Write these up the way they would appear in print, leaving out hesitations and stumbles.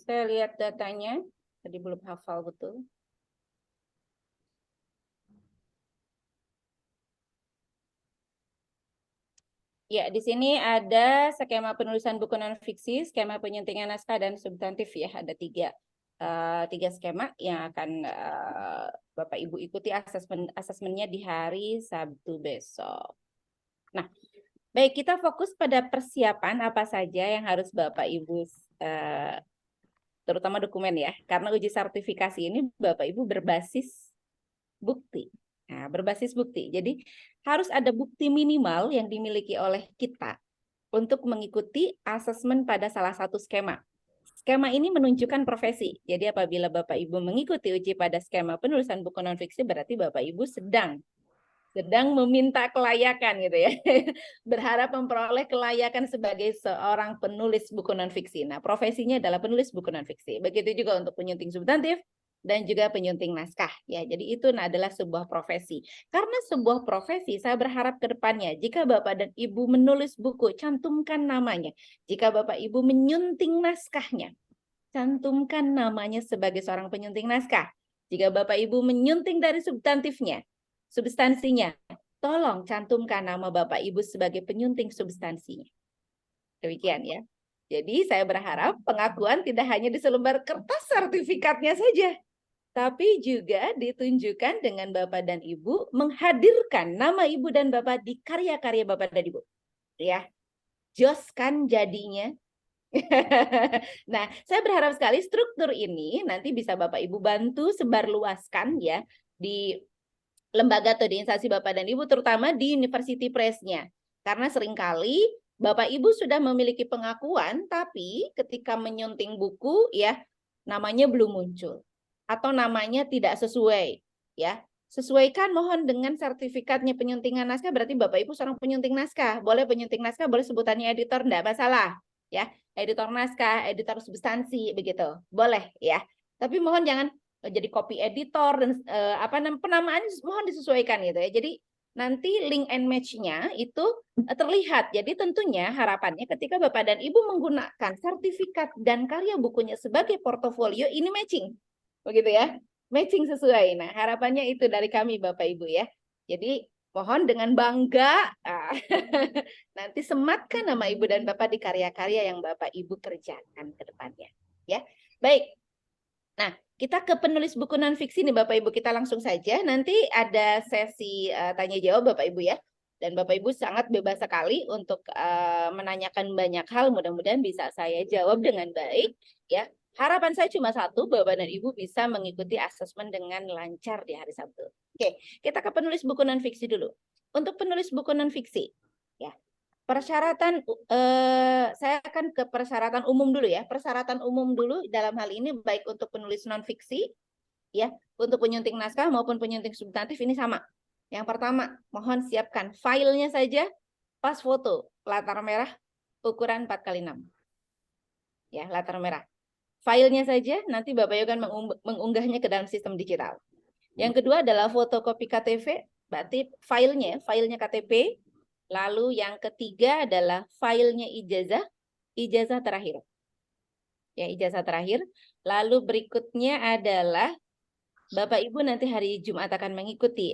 Saya lihat datanya. Tadi belum hafal betul. Ya, di sini ada skema penulisan buku non-fiksi, skema penyuntingan naskah, dan substantif ya. Ada tiga skema yang akan Bapak Ibu ikuti asesmennya di hari Sabtu besok. Nah, baik, kita fokus pada persiapan apa saja yang harus Bapak Ibu, terutama dokumen ya. Karena uji sertifikasi ini Bapak Ibu berbasis bukti. Nah, berbasis bukti. Jadi harus ada bukti minimal yang dimiliki oleh kita untuk mengikuti asesmen pada salah satu skema. Skema ini menunjukkan profesi. Jadi apabila Bapak Ibu mengikuti uji pada skema penulisan buku non-fiksi, berarti Bapak Ibu sedang meminta kelayakan gitu ya. Berharap memperoleh kelayakan sebagai seorang penulis buku non-fiksi. Nah, profesinya adalah penulis buku non-fiksi. Begitu juga untuk penyunting substantif dan juga penyunting naskah ya. Jadi itu adalah sebuah profesi. Karena sebuah profesi, saya berharap ke depannya jika Bapak dan Ibu menulis buku, cantumkan namanya. Jika Bapak Ibu menyunting naskahnya, cantumkan namanya sebagai seorang penyunting naskah. Jika Bapak Ibu menyunting dari substansinya, tolong cantumkan nama Bapak Ibu sebagai penyunting substansinya. Demikian ya. Jadi saya berharap pengakuan tidak hanya di selembar kertas sertifikatnya saja, tapi juga ditunjukkan dengan Bapak dan Ibu menghadirkan nama Ibu dan Bapak di karya-karya Bapak dan Ibu. Ya, jos kan jadinya. Nah, saya berharap sekali struktur ini nanti bisa Bapak Ibu bantu sebarluaskan ya di lembaga atau di instansi Bapak dan Ibu, terutama di University Press-nya. Karena seringkali Bapak Ibu sudah memiliki pengakuan, tapi ketika menyunting buku ya namanya belum muncul atau namanya tidak sesuai ya. Sesuaikan mohon dengan sertifikatnya penyuntingan naskah, berarti Bapak Ibu seorang penyunting naskah. Boleh penyunting naskah, boleh sebutannya editor, enggak masalah ya. Editor naskah, editor substansi begitu. Boleh ya. Tapi mohon jangan jadi copy editor dan penamaan mohon disesuaikan gitu ya. Jadi nanti link and match-nya itu terlihat. Jadi tentunya harapannya ketika Bapak dan Ibu menggunakan sertifikat dan karya bukunya sebagai portofolio ini matching. Begitu ya. Matching sesuai. Nah, harapannya itu dari kami Bapak Ibu ya. Jadi mohon dengan bangga nanti sematkan nama Ibu dan Bapak di karya-karya yang Bapak Ibu kerjakan ke depannya. Ya. Baik. Nah, kita ke penulis buku non-fiksi nih Bapak Ibu, kita langsung saja. Nanti ada sesi tanya jawab Bapak Ibu ya. Dan Bapak Ibu sangat bebas sekali untuk menanyakan banyak hal, mudah-mudahan bisa saya jawab dengan baik ya. Harapan saya cuma satu, Bapak dan Ibu bisa mengikuti asesmen dengan lancar di hari Sabtu. Oke, kita ke penulis buku non-fiksi dulu. Untuk penulis buku non-fiksi, ya. Persyaratan, saya akan ke persyaratan umum dulu ya. Persyaratan umum dulu dalam hal ini baik untuk penulis non-fiksi, ya, untuk penyunting naskah maupun penyunting substantif ini sama. Yang pertama, mohon siapkan filenya saja, pas foto, latar merah, ukuran 4x6. Ya, latar merah. Filenya saja, nanti Bapak Ibu akan mengunggahnya ke dalam sistem digital. Yang kedua adalah fotokopi KTP, berarti filenya KTP. Lalu yang ketiga adalah filenya ijazah terakhir. Ya, ijazah terakhir. Lalu berikutnya adalah Bapak Ibu nanti hari Jumat akan mengikuti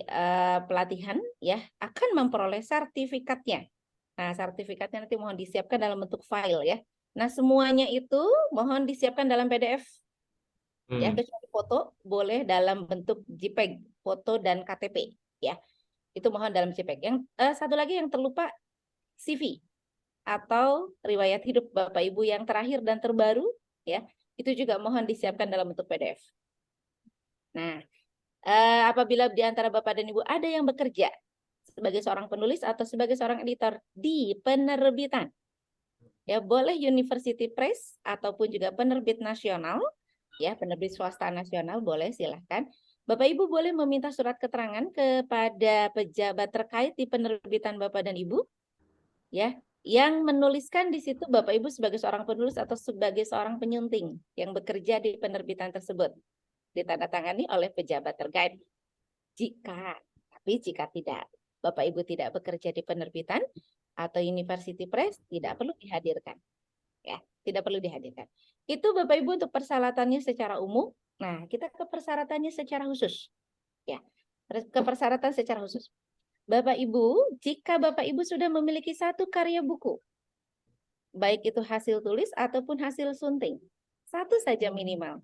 pelatihan ya, akan memperoleh sertifikatnya. Nah, sertifikatnya nanti mohon disiapkan dalam bentuk file ya. Nah, semuanya itu mohon disiapkan dalam PDF. Ya, kecuali foto boleh dalam bentuk JPEG, foto dan KTP ya. Itu mohon dalam JPEG. Yang satu lagi yang terlupa, CV atau riwayat hidup Bapak Ibu yang terakhir dan terbaru ya. Itu juga mohon disiapkan dalam bentuk PDF. Nah, apabila di antara Bapak dan Ibu ada yang bekerja sebagai seorang penulis atau sebagai seorang editor di penerbitan, ya boleh University Press ataupun juga penerbit nasional, ya penerbit swasta nasional boleh, silahkan. Bapak Ibu boleh meminta surat keterangan kepada pejabat terkait di penerbitan Bapak dan Ibu, ya, yang menuliskan di situ Bapak Ibu sebagai seorang penulis atau sebagai seorang penyunting yang bekerja di penerbitan tersebut, ditandatangani oleh pejabat terkait. Jika tidak, Bapak Ibu tidak bekerja di penerbitan atau University Press, tidak perlu dihadirkan. Ya, tidak perlu dihadirkan. Itu Bapak Ibu untuk persyaratannya secara umum. Nah, kita ke persyaratannya secara khusus. Ya, ke persyaratan secara khusus. Bapak Ibu, jika Bapak Ibu sudah memiliki satu karya buku, baik itu hasil tulis ataupun hasil sunting, satu saja minimal,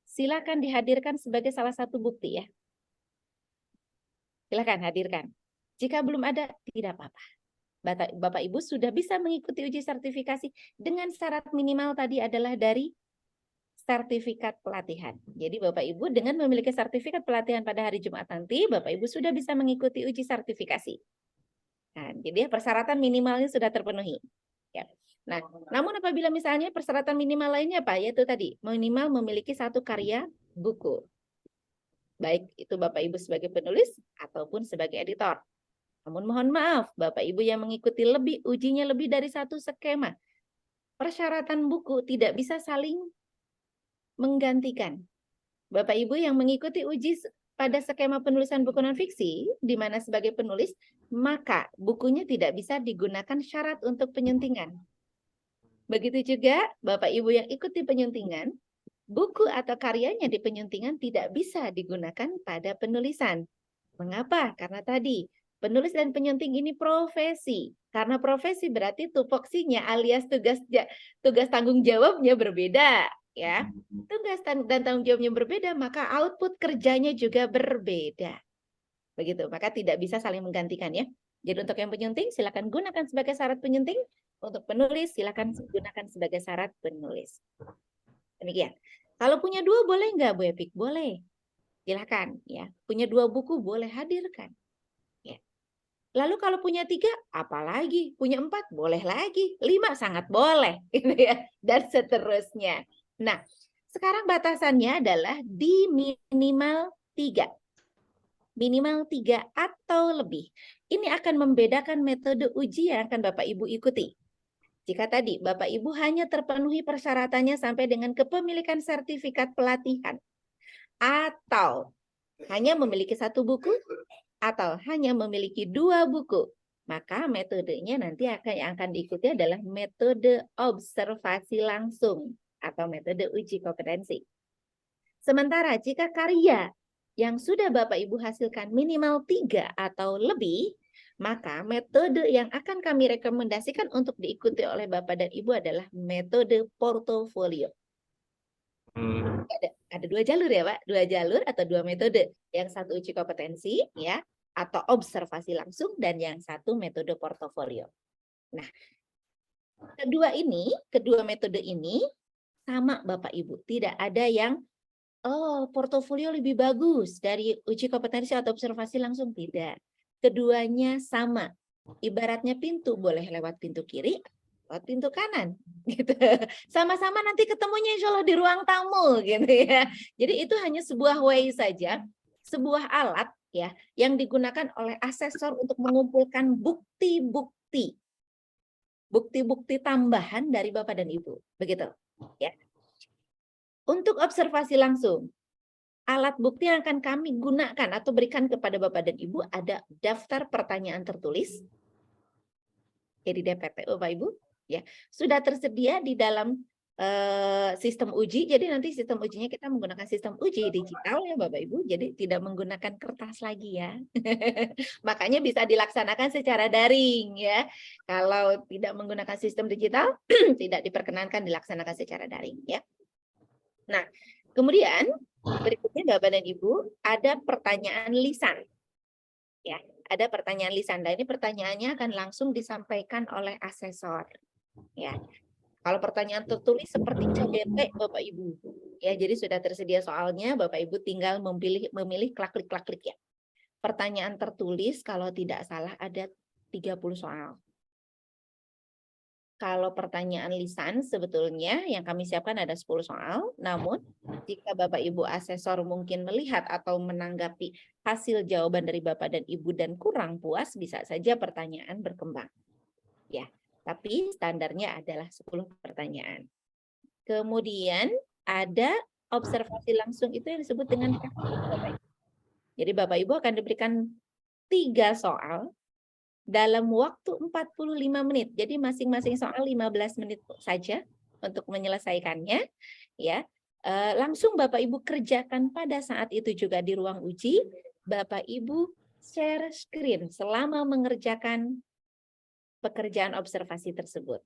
silakan dihadirkan sebagai salah satu bukti ya. Silakan hadirkan. Jika belum ada, tidak apa-apa. Bapak Ibu sudah bisa mengikuti uji sertifikasi dengan syarat minimal tadi adalah dari sertifikat pelatihan. Jadi Bapak Ibu dengan memiliki sertifikat pelatihan pada hari Jumat nanti, Bapak Ibu sudah bisa mengikuti uji sertifikasi. Nah, jadi persyaratan minimalnya sudah terpenuhi. Ya. Nah, namun apabila misalnya persyaratan minimal lainnya apa? Yaitu tadi, minimal memiliki satu karya buku. Baik itu Bapak Ibu sebagai penulis ataupun sebagai editor. Namun mohon maaf, Bapak Ibu yang mengikuti ujinya lebih dari satu skema. Persyaratan buku tidak bisa saling menggantikan. Bapak Ibu yang mengikuti uji pada skema penulisan buku non-fiksi, di mana sebagai penulis, maka bukunya tidak bisa digunakan syarat untuk penyuntingan. Begitu juga Bapak Ibu yang ikuti penyuntingan, buku atau karyanya di penyuntingan tidak bisa digunakan pada penulisan. Mengapa? Karena tadi, penulis dan penyunting ini profesi. Karena profesi berarti tupoksinya alias tugas tanggung jawabnya berbeda. Ya, tugas dan tanggung jawabnya berbeda, maka output kerjanya juga berbeda. Begitu, maka tidak bisa saling menggantikan ya. Jadi untuk yang penyunting silakan gunakan sebagai syarat penyunting, untuk penulis silakan gunakan sebagai syarat penulis. Demikian. Kalau punya dua boleh nggak Bu Epik? Boleh. Silakan ya. Punya dua buku boleh hadirkan. Ya. Lalu kalau punya tiga, apalagi? Punya empat, boleh lagi. 5 sangat boleh. Gitu ya. Dan seterusnya. Nah, sekarang batasannya adalah di minimal 3. Minimal 3 atau lebih. Ini akan membedakan metode uji yang akan Bapak Ibu ikuti. Jika tadi Bapak Ibu hanya terpenuhi persyaratannya sampai dengan kepemilikan sertifikat pelatihan, atau hanya memiliki satu buku, atau hanya memiliki 2 buku, maka metodenya nanti yang akan diikuti adalah metode observasi langsung atau metode uji kompetensi. Sementara jika karya yang sudah Bapak Ibu hasilkan minimal 3 atau lebih, maka metode yang akan kami rekomendasikan untuk diikuti oleh Bapak dan Ibu adalah metode portofolio. Ada 2 jalur ya Pak, 2 jalur atau 2 metode. Yang satu uji kompetensi ya, atau observasi langsung, dan yang satu metode portofolio. Nah, kedua metode ini sama Bapak Ibu, tidak ada yang portofolio lebih bagus dari uji kompetensi atau observasi langsung, tidak. Keduanya sama. Ibaratnya pintu, boleh lewat pintu kiri, lewat pintu kanan, gitu. Sama-sama nanti ketemunya insya Allah di ruang tamu, gitu ya. Jadi itu hanya sebuah way saja, sebuah alat ya yang digunakan oleh asesor untuk mengumpulkan bukti-bukti tambahan dari Bapak dan Ibu, begitu ya. Untuk observasi langsung, alat bukti yang akan kami gunakan atau berikan kepada Bapak dan Ibu ada daftar pertanyaan tertulis, jadi DPT Bapak Ibu, ya sudah tersedia di dalam sistem uji. Jadi nanti sistem ujinya kita menggunakan sistem uji digital ya Bapak Ibu, jadi tidak menggunakan kertas lagi ya. Makanya bisa dilaksanakan secara daring ya. Kalau tidak menggunakan sistem digital, tidak diperkenankan dilaksanakan secara daring ya. Nah, kemudian berikutnya Bapak dan Ibu ada pertanyaan lisan. Ya, ada pertanyaan lisan. Dan ini pertanyaannya akan langsung disampaikan oleh asesor. Ya. Kalau pertanyaan tertulis seperti CBT Bapak Ibu. Ya, jadi sudah tersedia soalnya, Bapak Ibu tinggal memilih klik-klik ya. Pertanyaan tertulis kalau tidak salah ada 30 soal. Kalau pertanyaan lisan sebetulnya yang kami siapkan ada 10 soal, namun jika Bapak Ibu asesor mungkin melihat atau menanggapi hasil jawaban dari Bapak dan Ibu dan kurang puas, bisa saja pertanyaan berkembang. Ya, tapi standarnya adalah 10 pertanyaan. Kemudian ada observasi langsung, itu yang disebut dengan praktik, Bapak Ibu. Jadi Bapak Ibu akan diberikan 3 soal dalam waktu 45 menit. Jadi masing-masing soal 15 menit saja untuk menyelesaikannya, ya. Langsung Bapak Ibu kerjakan pada saat itu juga di ruang uji. Bapak Ibu share screen selama mengerjakan pekerjaan observasi tersebut.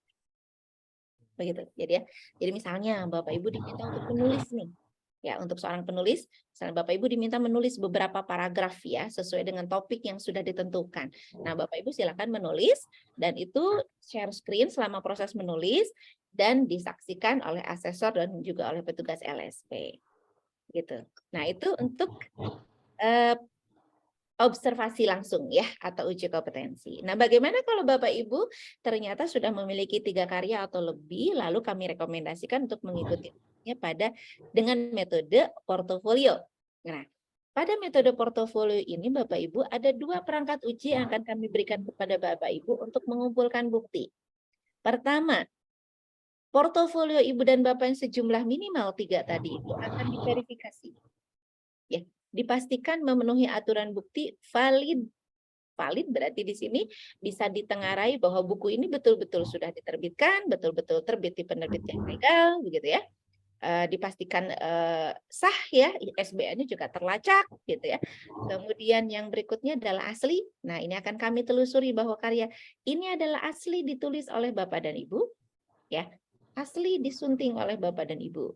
Begitu. Jadi misalnya Bapak Ibu diminta untuk menulis nih. Ya, untuk seorang penulis, misalnya Bapak Ibu diminta menulis beberapa paragraf ya, sesuai dengan topik yang sudah ditentukan. Nah, Bapak Ibu silakan menulis dan itu share screen selama proses menulis dan disaksikan oleh asesor dan juga oleh petugas LSP. Gitu. Nah, itu untuk observasi langsung ya atau uji kompetensi. Nah, bagaimana kalau Bapak Ibu ternyata sudah memiliki 3 karya atau lebih, lalu kami rekomendasikan untuk mengikutinya dengan metode portofolio. Nah, pada metode portofolio ini Bapak Ibu ada 2 perangkat uji yang akan kami berikan kepada Bapak Ibu untuk mengumpulkan bukti. Pertama, portofolio Ibu dan Bapak yang sejumlah minimal 3 tadi itu akan diverifikasi. Ya, dipastikan memenuhi aturan bukti valid. Valid berarti di sini bisa ditengarai bahwa buku ini betul-betul sudah diterbitkan, betul-betul terbit di penerbit yang legal, begitu ya. Dipastikan sah ya, ISBN-nya juga terlacak, gitu ya. Kemudian yang berikutnya adalah asli. Nah, ini akan kami telusuri bahwa karya ini adalah asli ditulis oleh Bapak dan Ibu, ya, asli disunting oleh Bapak dan Ibu.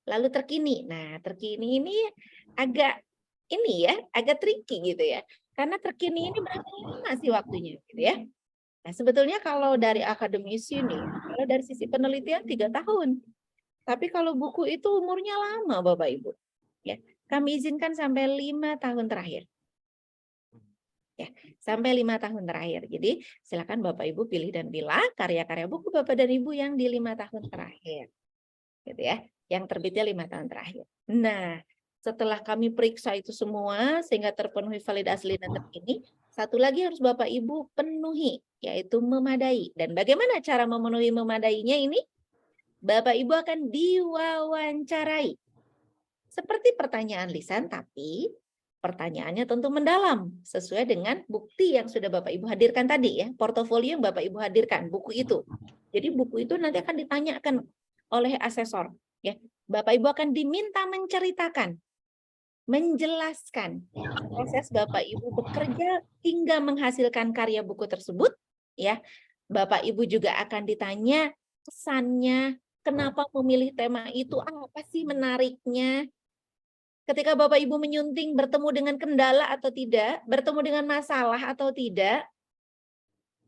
Lalu terkini. Nah, terkini ini agak agak tricky gitu ya. Karena terkini ini berapa lama sih waktunya gitu ya. Nah, sebetulnya kalau dari akademisi nih, kalau dari sisi penelitian 3 tahun. Tapi kalau buku itu umurnya lama Bapak Ibu. Ya, kami izinkan sampai 5 tahun terakhir. Ya, sampai 5 tahun terakhir. Jadi silakan Bapak Ibu pilih dan pilih karya-karya buku Bapak dan Ibu yang di 5 tahun terakhir. Gitu ya, yang terbitnya 5 tahun terakhir. Nah, setelah kami periksa itu semua sehingga terpenuhi valid asli dan terkini, satu lagi harus Bapak Ibu penuhi, yaitu memadai. Dan bagaimana cara memenuhi memadainya ini? Bapak Ibu akan diwawancarai. Seperti pertanyaan lisan, tapi pertanyaannya tentu mendalam, sesuai dengan bukti yang sudah Bapak Ibu hadirkan tadi ya, portofolio yang Bapak Ibu hadirkan, buku itu. Jadi buku itu nanti akan ditanyakan oleh asesor. Ya, Bapak Ibu akan diminta menceritakan, menjelaskan proses Bapak Ibu bekerja hingga menghasilkan karya buku tersebut. Ya, Bapak Ibu juga akan ditanya kesannya, kenapa memilih tema itu, apa sih menariknya. Ketika Bapak Ibu menyunting bertemu dengan kendala atau tidak, bertemu dengan masalah atau tidak,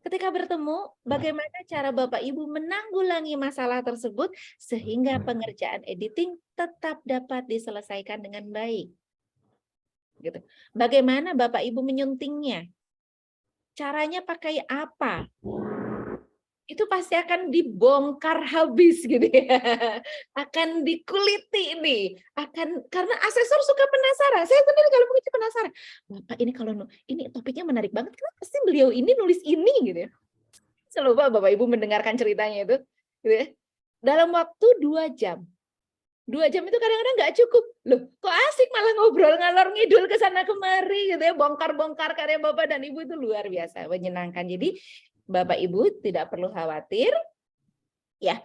ketika bertemu, bagaimana cara Bapak Ibu menanggulangi masalah tersebut sehingga pengerjaan editing tetap dapat diselesaikan dengan baik. Gitu. Bagaimana Bapak Ibu menyuntingnya? Caranya pakai apa? Itu pasti akan dibongkar habis gitu ya. Akan dikuliti nih. Karena asesor suka penasaran. Saya sendiri kalau begitu penasaran. Bapak ini kalau ini topiknya menarik banget. Kenapa sih beliau ini nulis ini gitu ya? Selupa Bapak Ibu mendengarkan ceritanya itu. Gitu ya. Dalam waktu 2 jam. 2 jam itu kadang-kadang nggak cukup. Loh, kok asik malah ngobrol ngalor ngidul ke sana kemari gitu ya. Bongkar-bongkar karya Bapak dan Ibu itu luar biasa menyenangkan. Jadi Bapak Ibu tidak perlu khawatir ya.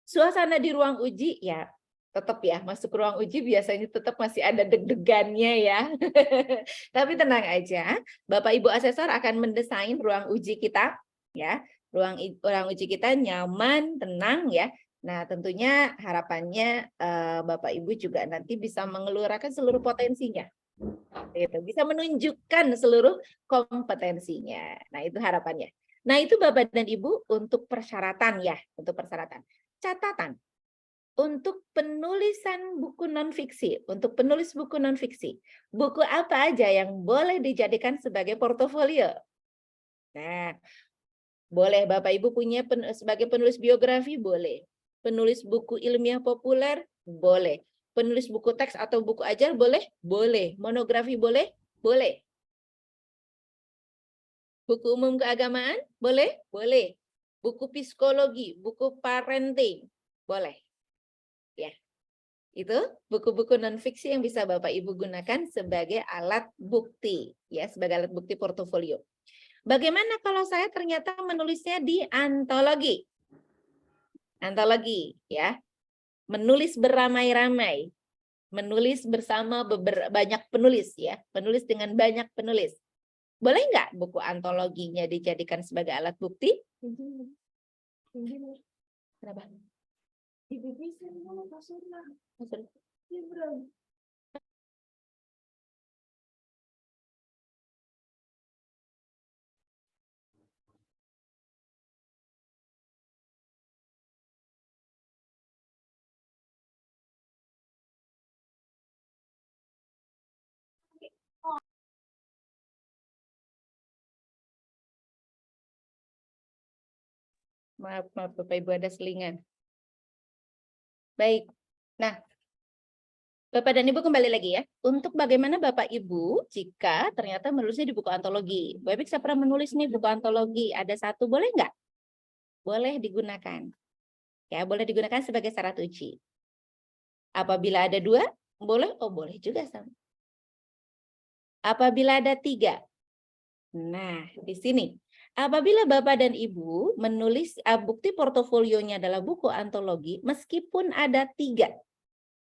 Suasana di ruang uji ya tetap ya, masuk ruang uji biasanya tetap masih ada deg-degannya ya. Tapi tenang aja, Bapak Ibu asesor akan mendesain ruang uji kita ya. Ruang uji kita nyaman, tenang ya. Nah, tentunya harapannya Bapak Ibu juga nanti bisa mengeluarkan seluruh potensinya. Gitu, bisa menunjukkan seluruh kompetensinya. Nah, itu harapannya. Nah, itu Bapak dan Ibu untuk persyaratan ya, untuk persyaratan. Catatan. Untuk penulisan buku non-fiksi, untuk penulis buku non-fiksi, buku apa aja yang boleh dijadikan sebagai portofolio? Nah, boleh Bapak Ibu punya sebagai penulis biografi, boleh. Penulis buku ilmiah populer, boleh. Penulis buku teks atau buku ajar, boleh? Boleh. Monografi, boleh? Boleh. Buku umum keagamaan, boleh? Boleh. Buku psikologi, buku parenting, boleh. Ya. Itu buku-buku non-fiksi yang bisa Bapak Ibu gunakan sebagai alat bukti, ya, sebagai alat bukti portofolio. Bagaimana kalau saya ternyata menulisnya di antologi? Antologi, ya. Menulis beramai-ramai, menulis bersama banyak penulis, ya. Penulis dengan banyak penulis. Boleh nggak buku antologinya dijadikan sebagai alat bukti? Kenapa? Maaf, Bapak Ibu ada selingan. Baik. Nah, Bapak dan Ibu kembali lagi ya. Untuk bagaimana Bapak Ibu jika ternyata menulisnya di buku antologi. Bapak saya pernah menulis nih buku antologi. Ada satu, boleh nggak? Boleh digunakan. Ya, boleh digunakan sebagai syarat uji. Apabila ada 2, boleh? Oh, boleh juga sama. Apabila ada 3. Nah, di sini. Apabila Bapak dan Ibu menulis bukti portofolionya adalah buku antologi, meskipun ada 3.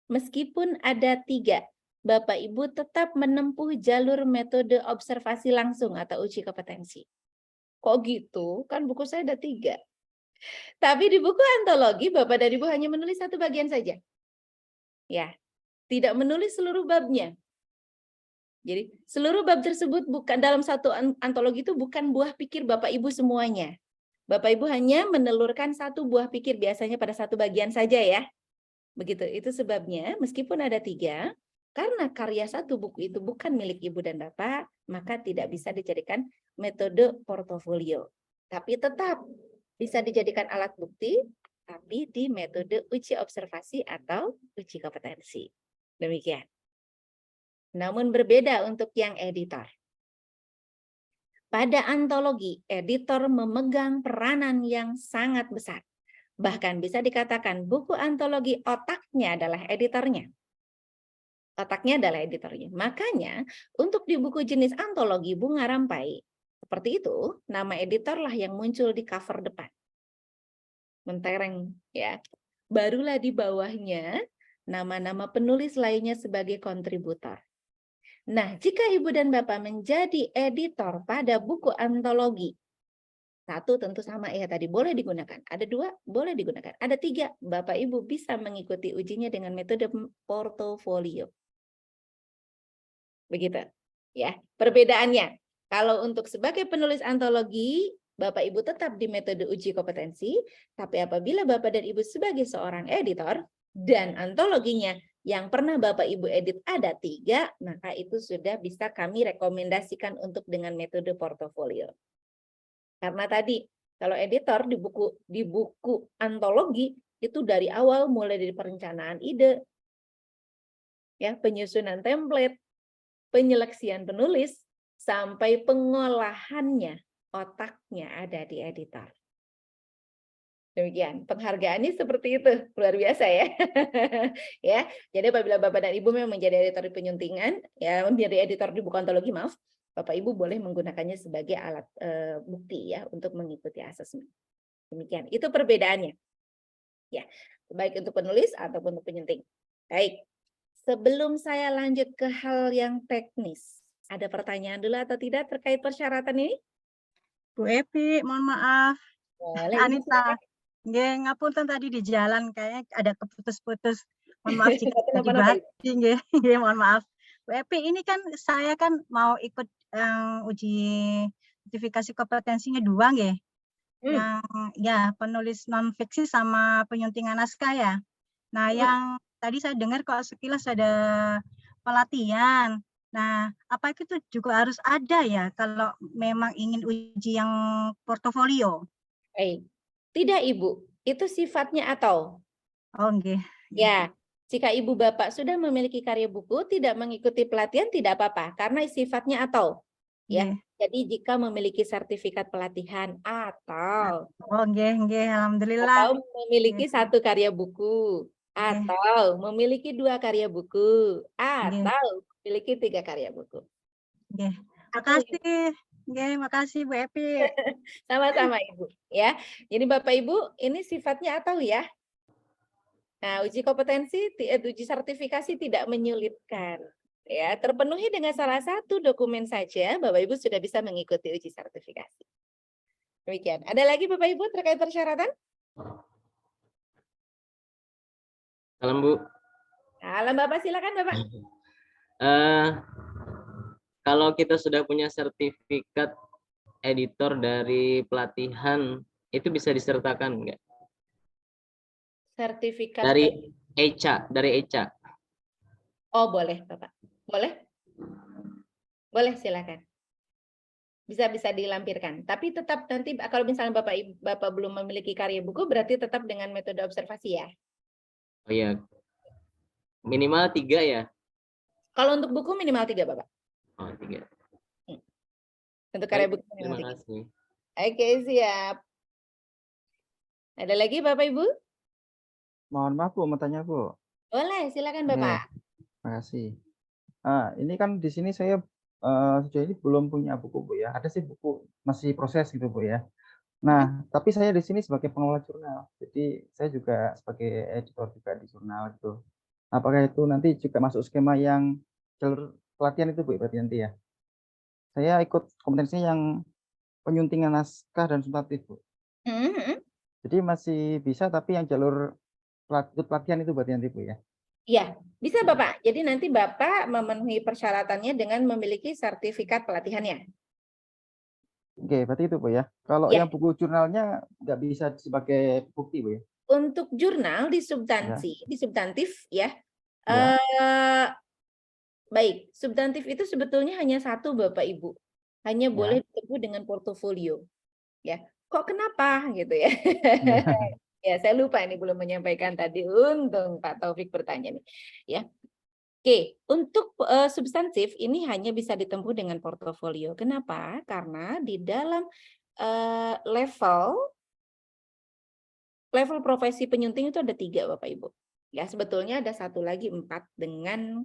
Meskipun ada 3, Bapak Ibu tetap menempuh jalur metode observasi langsung atau uji kompetensi. Kok gitu? Kan buku saya ada 3. Tapi di buku antologi, Bapak dan Ibu hanya menulis satu bagian saja. Ya, tidak menulis seluruh babnya. Jadi seluruh bab tersebut bukan dalam satu antologi itu bukan buah pikir Bapak Ibu semuanya. Bapak Ibu hanya menelurkan satu buah pikir biasanya pada satu bagian saja ya. Begitu, itu sebabnya meskipun ada 3, karena karya satu buku itu bukan milik Ibu dan Bapak, maka tidak bisa dijadikan metode portofolio. Tapi tetap bisa dijadikan alat bukti, tapi di metode uji observasi atau uji kompetensi. Demikian. Namun berbeda untuk yang editor. Pada antologi, editor memegang peranan yang sangat besar. Bahkan bisa dikatakan buku antologi otaknya adalah editornya. Otaknya adalah editornya. Makanya untuk di buku jenis antologi Bunga Rampai, seperti itu, nama editorlah yang muncul di cover depan. Mentereng ya. Barulah di bawahnya nama-nama penulis lainnya sebagai kontributor. Nah, jika Ibu dan Bapak menjadi editor pada buku antologi, 1 tentu sama ya tadi boleh digunakan. Ada 2 boleh digunakan. Ada 3 Bapak Ibu bisa mengikuti ujinya dengan metode portofolio. Begitu. Ya, perbedaannya. Kalau untuk sebagai penulis antologi, Bapak Ibu tetap di metode uji kompetensi, tapi apabila Bapak dan Ibu sebagai seorang editor dan antologinya yang pernah Bapak Ibu edit ada 3, maka itu sudah bisa kami rekomendasikan untuk dengan metode portofolio. Karena tadi kalau editor di buku antologi itu dari awal mulai dari perencanaan ide, ya, penyusunan template, penyeleksian penulis sampai pengolahannya, otaknya ada di editor. Demikian, penghargaannya seperti itu, luar biasa ya. Ya, jadi apabila Bapak dan Ibu memang menjadi editor di penyuntingan, ya menjadi editor di buku antologi, maaf, Bapak Ibu boleh menggunakannya sebagai alat bukti ya untuk mengikuti asesmen. Demikian, itu perbedaannya. Ya, baik untuk penulis ataupun untuk penyunting. Baik, sebelum saya lanjut ke hal yang teknis, ada pertanyaan dulu atau tidak terkait persyaratan ini? Bu Epi, mohon maaf. Boleh, Anissa, nggih ngapunten tadi di jalan kayaknya ada keputus-putus. Mohon maaf jika dibahas, nggih, nggih mohon maaf. Bu Epi, ini kan saya kan mau ikut uji sertifikasi kompetensinya 2 nggih. Yang ya penulis non fiksi sama penyuntingan naskah ya. Nah, yang tadi saya dengar kok sekilas ada pelatihan. Nah, apa itu juga harus ada ya kalau memang ingin uji yang portofolio? Tidak Ibu, itu sifatnya atau. Oh, nggih. Ya, jika Ibu Bapak sudah memiliki karya buku, tidak mengikuti pelatihan tidak apa-apa, karena sifatnya atau. Ya, jadi jika memiliki sertifikat pelatihan atau Oh, nggih, alhamdulillah. memiliki 1 karya buku. atau memiliki 2 karya buku, Nggih, atau memiliki 3 karya buku. nggih. Atau yang Makasih. Nggih, makasih Bu Epi. sama-sama Ibu, ya. Jadi Bapak Ibu, ini sifatnya atau ya. Nah, uji kompetensi, uji sertifikasi tidak menyulitkan. Ya, terpenuhi dengan salah satu dokumen saja, Bapak Ibu sudah bisa mengikuti uji sertifikasi. Demikian. Ada lagi Bapak Ibu terkait persyaratan? Salam Bu. Halo Bapak, silakan Bapak. Eh, kalau kita sudah punya sertifikat editor dari pelatihan, itu bisa disertakan enggak? Sertifikat Dari ECA. Oh, boleh Bapak. Boleh? Boleh, silakan. Bisa dilampirkan. Tapi tetap nanti kalau misalnya Bapak belum memiliki karya buku, berarti tetap dengan metode observasi ya. Oh iya. Minimal 3 ya? Kalau untuk buku minimal 3 Bapak. Oh, 3. Untuk karya Baik, buku minimal terima 3. kasih. Oke, siap. Ada lagi Bapak Ibu? Mohon maaf Bu, mau tanya Bu. Boleh, silakan Oke, Bapak. makasih. Ini kan di sini saya sejauh ini belum punya buku Bu ya. Ada sih buku masih proses gitu Bu ya. Nah, tapi saya di sini sebagai pengelola jurnal. Jadi saya juga sebagai editor juga di jurnal gitu. Apakah itu nanti juga masuk skema yang jalur pelatihan itu Bu berarti nanti ya? Saya ikut kompetensinya yang penyuntingan naskah dan substantif Bu. Jadi masih bisa tapi yang jalur ikut pelatihan itu berarti nanti Bu ya? Iya, bisa Bapak. Jadi nanti Bapak memenuhi persyaratannya dengan memiliki sertifikat pelatihannya. Oke, berarti itu Bu ya. Kalau Ya. yang buku jurnalnya nggak bisa sebagai bukti Bu ya? Untuk jurnal di substantif ya. Ya. Baik, substantif itu sebetulnya hanya satu Bapak Ibu. Hanya Ya. boleh ditempuh dengan portofolio. Ya. Kok kenapa gitu ya? Ya. Ya, saya lupa ini belum menyampaikan tadi. Untung Pak Taufik bertanya nih. Ya. Oke, untuk substantif ini hanya bisa ditempuh dengan portofolio. Kenapa? Karena di dalam level profesi penyunting itu ada 3 Bapak Ibu. Ya, sebetulnya ada satu lagi 4 dengan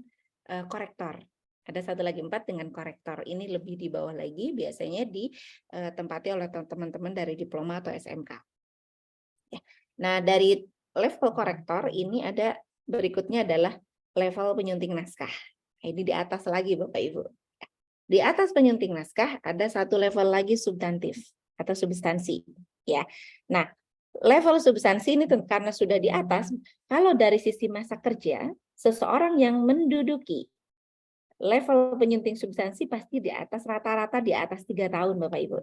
korektor. Ada satu lagi 4 dengan korektor. Ini lebih di bawah lagi, biasanya ditempati oleh teman-teman dari diploma atau SMK. Ya. Nah, dari level korektor ini ada berikutnya adalah level penyunting naskah. Ini di atas lagi Bapak Ibu. Di atas penyunting naskah ada satu level lagi substantif atau substansi. Ya. Nah, level substansi ini karena sudah di atas, kalau dari sisi masa kerja, seseorang yang menduduki level penyunting substansi pasti di atas rata-rata di atas 3 tahun Bapak Ibu.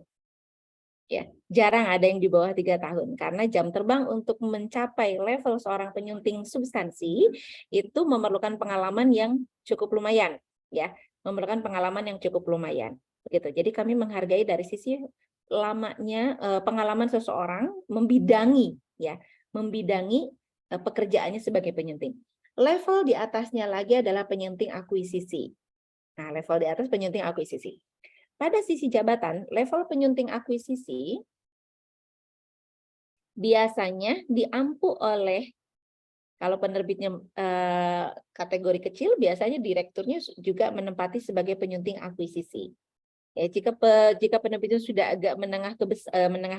Ya, jarang ada yang di bawah 3 tahun karena jam terbang untuk mencapai level seorang penyunting substansi itu memerlukan pengalaman yang cukup lumayan, ya, memerlukan pengalaman yang cukup lumayan. Begitu. Jadi kami menghargai dari sisi lamanya pengalaman seseorang membidangi, ya, membidangi pekerjaannya sebagai penyunting. Level di atasnya lagi adalah penyunting akuisisi. Nah, level di atas penyunting akuisisi. Pada sisi jabatan, level penyunting akuisisi biasanya diampu oleh, kalau penerbitnya kategori kecil, biasanya direkturnya juga menempati sebagai penyunting akuisisi. Ya, jika penerbitnya sudah agak menengah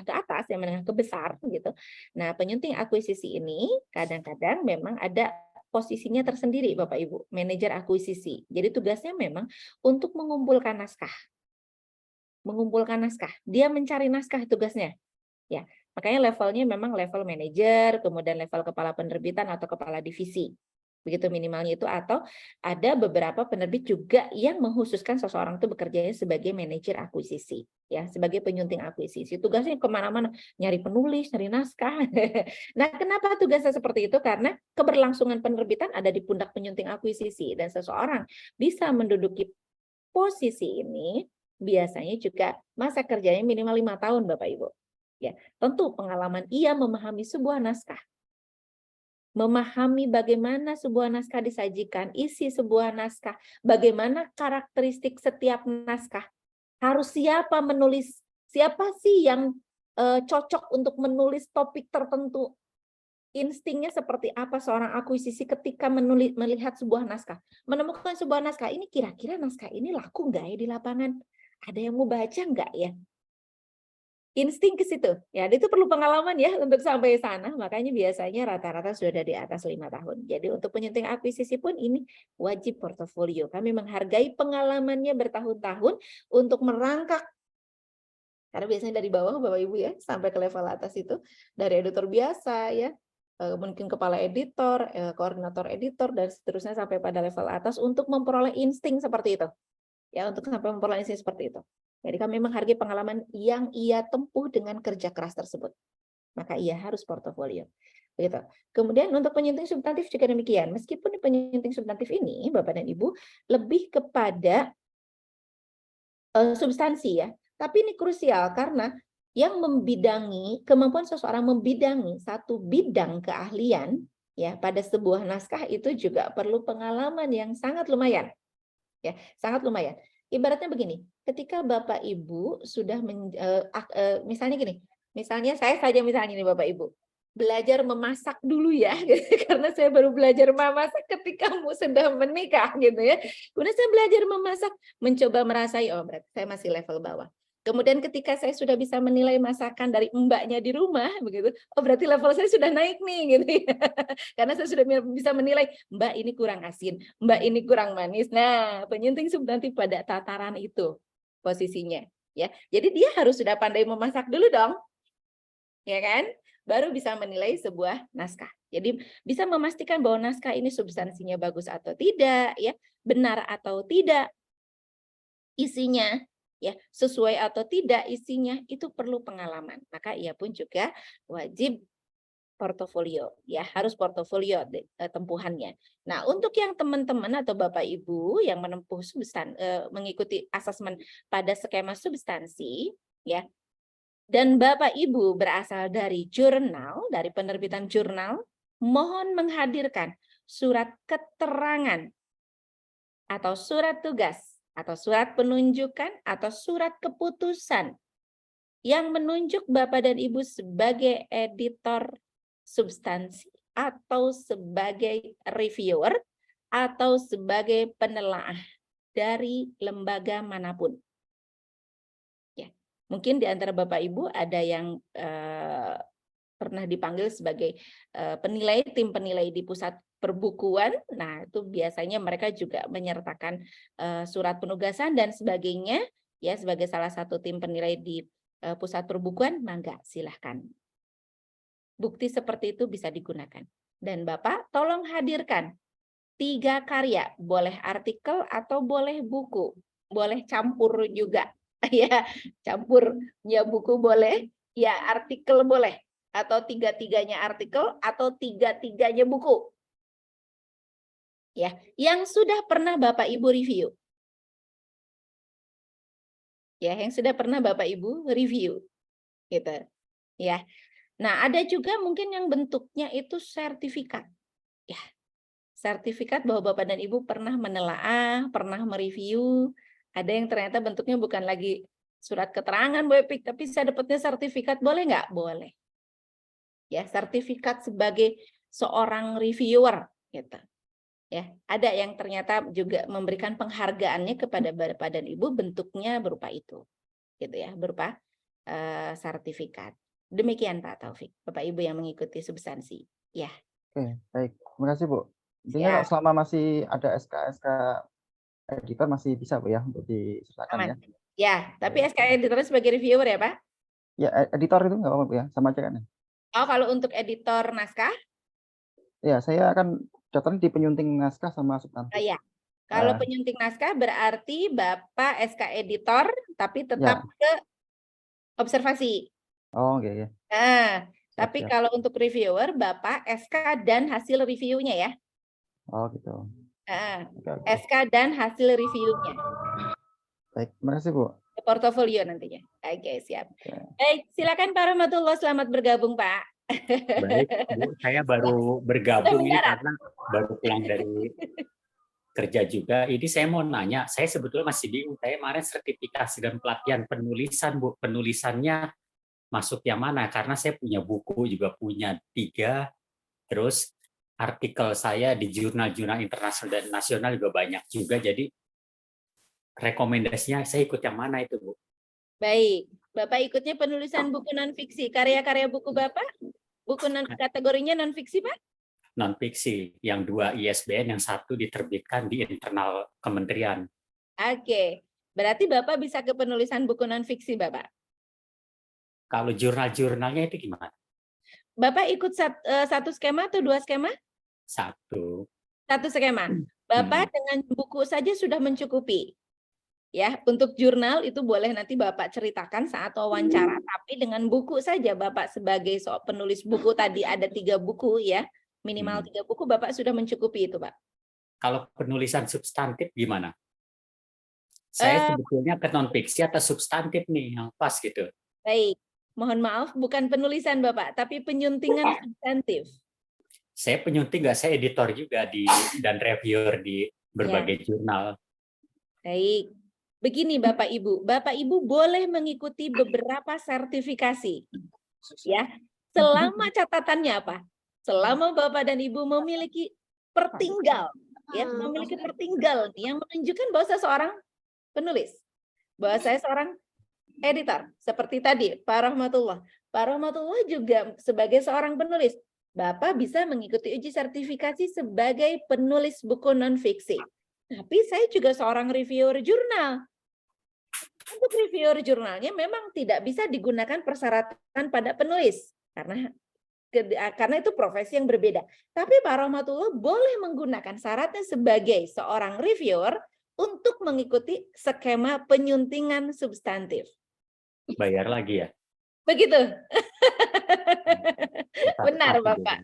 ke atas, yang menengah ke besar, gitu. Nah, penyunting akuisisi ini kadang-kadang memang ada posisinya tersendiri, Bapak Ibu, manajer akuisisi. Jadi tugasnya memang untuk mengumpulkan naskah. Dia mencari naskah tugasnya. Ya, makanya levelnya memang level manajer, kemudian level kepala penerbitan atau kepala divisi. Begitu minimalnya itu, atau ada beberapa penerbit juga yang mengkhususkan seseorang itu bekerjanya sebagai manajer akuisisi, ya, sebagai penyunting akuisisi. Tugasnya kemana-mana, nyari penulis, nyari naskah. Nah, kenapa tugasnya seperti itu? Karena keberlangsungan penerbitan ada di pundak penyunting akuisisi, dan seseorang bisa menduduki posisi ini biasanya juga masa kerjanya minimal 5 tahun Bapak Ibu. Ya, tentu pengalaman ia memahami sebuah naskah. Memahami bagaimana sebuah naskah disajikan, isi sebuah naskah, bagaimana karakteristik setiap naskah. Harus siapa menulis, siapa sih yang cocok untuk menulis topik tertentu. instingnya seperti apa seorang akuisisi ketika melihat sebuah naskah. Menemukan sebuah naskah, ini kira-kira naskah ini laku nggak ya di lapangan? Ada yang mau baca nggak ya? Insting ke situ. Ya, itu perlu pengalaman ya untuk sampai sana. Makanya biasanya rata-rata sudah ada di atas 5 tahun. Jadi untuk penyunting akuisisi pun ini wajib portofolio. Kami menghargai pengalamannya bertahun-tahun untuk merangkak. Karena biasanya dari bawah Bapak Ibu ya sampai ke level atas itu dari editor biasa ya, mungkin kepala editor, koordinator editor dan seterusnya sampai pada level atas untuk memperoleh insting seperti itu. Ya, untuk sampai memperoleh insting seperti itu. Jadi kami menghargai pengalaman yang ia tempuh dengan kerja keras tersebut. Maka ia harus portofolio. Begitu. Kemudian untuk penyunting substantif juga demikian. Meskipun penyunting substantif ini Bapak dan Ibu lebih kepada substansi ya. Tapi ini krusial karena yang membidangi, kemampuan seseorang membidangi satu bidang keahlian ya pada sebuah naskah itu juga perlu pengalaman yang sangat lumayan. Ya, sangat lumayan. Ibaratnya begini, ketika Bapak Ibu sudah misalnya gini, misalnya saya saja misalnya nih Bapak Ibu, belajar memasak dulu ya, karena saya baru belajar memasak ketika sudah menikah gitu ya. Kemudian saya belajar memasak, mencoba merasai, oh berarti saya masih level bawah. Kemudian ketika saya sudah bisa menilai masakan dari mbaknya di rumah, begitu, oh berarti level saya sudah naik nih, gitu ya. Karena saya sudah bisa menilai, mbak ini kurang asin, mbak ini kurang manis. Nah, penyunting substantif pada tataran itu posisinya, ya. Jadi dia harus sudah pandai memasak dulu dong, ya kan? Baru bisa menilai sebuah naskah. Jadi bisa memastikan bahwa naskah ini substansinya bagus atau tidak, ya, benar atau tidak isinya, ya, sesuai atau tidak isinya, itu perlu pengalaman. Maka ia pun juga wajib portofolio, ya, harus portofolio tempuhannya. Nah, untuk yang teman-teman atau Bapak Ibu yang menempuh mengikuti asesmen pada skema substansi, ya, dan Bapak Ibu berasal dari jurnal, dari penerbitan jurnal, mohon menghadirkan surat keterangan atau surat tugas atau surat penunjukan atau surat keputusan yang menunjuk Bapak dan Ibu sebagai editor substansi atau sebagai reviewer atau sebagai penelaah dari lembaga manapun. Ya, mungkin di antara Bapak Ibu ada yang pernah dipanggil sebagai penilai, tim penilai di pusat perbukuan. Nah, itu biasanya mereka juga menyertakan surat penugasan dan sebagainya ya sebagai salah satu tim penilai di pusat perbukuan. Mangga silahkan. Bukti seperti itu bisa digunakan. Dan Bapak tolong hadirkan 3 karya, boleh artikel atau boleh buku, boleh campur juga. Ya, campur ya buku boleh, ya artikel boleh, atau 3-3-nya artikel atau 3-3-nya buku. Ya, yang sudah pernah Bapak Ibu review. Ya, yang sudah pernah Bapak Ibu review. Gitu. Ya. Nah, ada juga mungkin yang bentuknya itu sertifikat. Ya. Sertifikat bahwa Bapak dan Ibu pernah menelaah, pernah mereview. Ada yang ternyata bentuknya bukan lagi surat keterangan Bu Epik, tapi saya dapatnya sertifikat, boleh nggak? Boleh. Ya, sertifikat sebagai seorang reviewer gitu. Ya, ada yang ternyata juga memberikan penghargaannya kepada Bapak dan Ibu bentuknya berupa itu. Gitu ya, berupa sertifikat. Demikian Pak Taufik, Bapak Ibu yang mengikuti substansi. Ya. Oke, baik. Terima kasih, Bu. Intinya kalau selama masih ada SK editor masih bisa, Bu, ya, untuk disertakan ya. Ya, tapi SK editor sebagai reviewer ya, Pak? Ya, editor itu nggak apa-apa, Bu, ya. Sama aja kan ya. Oh, kalau untuk editor naskah? Ya, saya akan daftar di penyunting naskah sama substantif. Iya. Kalau penyunting naskah berarti Bapak SK editor, tapi tetap ya. ke observasi. Oh, oke, ya. Nah, tapi Siap. kalau untuk reviewer, Bapak SK dan hasil reviewnya ya. Oh, gitu. Oke. SK dan hasil reviewnya. Baik, terima kasih, Bu. Portofolio nantinya. Oke, siap. Baik, silakan Pak Rahmatullah, selamat bergabung, Pak. Baik, Bu, saya baru bergabung ini karena baru pulang dari kerja juga. Ini saya mau nanya, saya sebetulnya masih bingung. Saya kemarin sertifikasi dan pelatihan penulisan, Bu. Penulisannya masuk yang mana? Karena saya punya buku, juga punya 3. Terus artikel saya di jurnal-jurnal internasional dan nasional juga banyak juga. Jadi rekomendasinya saya ikut yang mana itu, Bu? Baik, Bapak ikutnya penulisan buku non-fiksi. Karya-karya buku Bapak, buku kategorinya non-fiksi, Pak? Non-fiksi, yang 2 ISBN, yang 1 diterbitkan di internal kementerian. Oke, berarti Bapak bisa ke penulisan buku non-fiksi, Bapak. Kalau jurnal-jurnalnya itu gimana? Bapak ikut satu skema atau 2 skema? 1. Satu skema. Bapak dengan buku saja sudah mencukupi. Ya, untuk jurnal itu boleh nanti Bapak ceritakan saat wawancara, tapi dengan buku saja Bapak sebagai penulis buku tadi ada 3 buku ya, minimal 3 buku Bapak sudah mencukupi itu, Pak. Kalau penulisan substantif gimana? Saya sebetulnya ke non-fiksi atau substantif nih yang pas gitu. Baik, mohon maaf bukan penulisan Bapak, tapi penyuntingan substantif. Saya penyunting nggak, saya editor juga dan reviewer di berbagai jurnal. Baik. Begini Bapak Ibu boleh mengikuti beberapa sertifikasi. Ya. Selama catatannya apa? Selama Bapak dan Ibu memiliki pertinggal, ya, memiliki pertinggal yang menunjukkan bahwa saya seorang penulis, bahwa saya seorang editor, seperti tadi Pak Rahmatullah. Pak Rahmatullah juga sebagai seorang penulis. Bapak bisa mengikuti uji sertifikasi sebagai penulis buku non-fiksi. Tapi saya juga seorang reviewer jurnal. Untuk reviewer jurnalnya memang tidak bisa digunakan persyaratan pada penulis karena itu profesi yang berbeda. Tapi Pak Rahmatullah boleh menggunakan syaratnya sebagai seorang reviewer untuk mengikuti skema penyuntingan substantif. Bayar lagi ya? Begitu. Benar Bapak.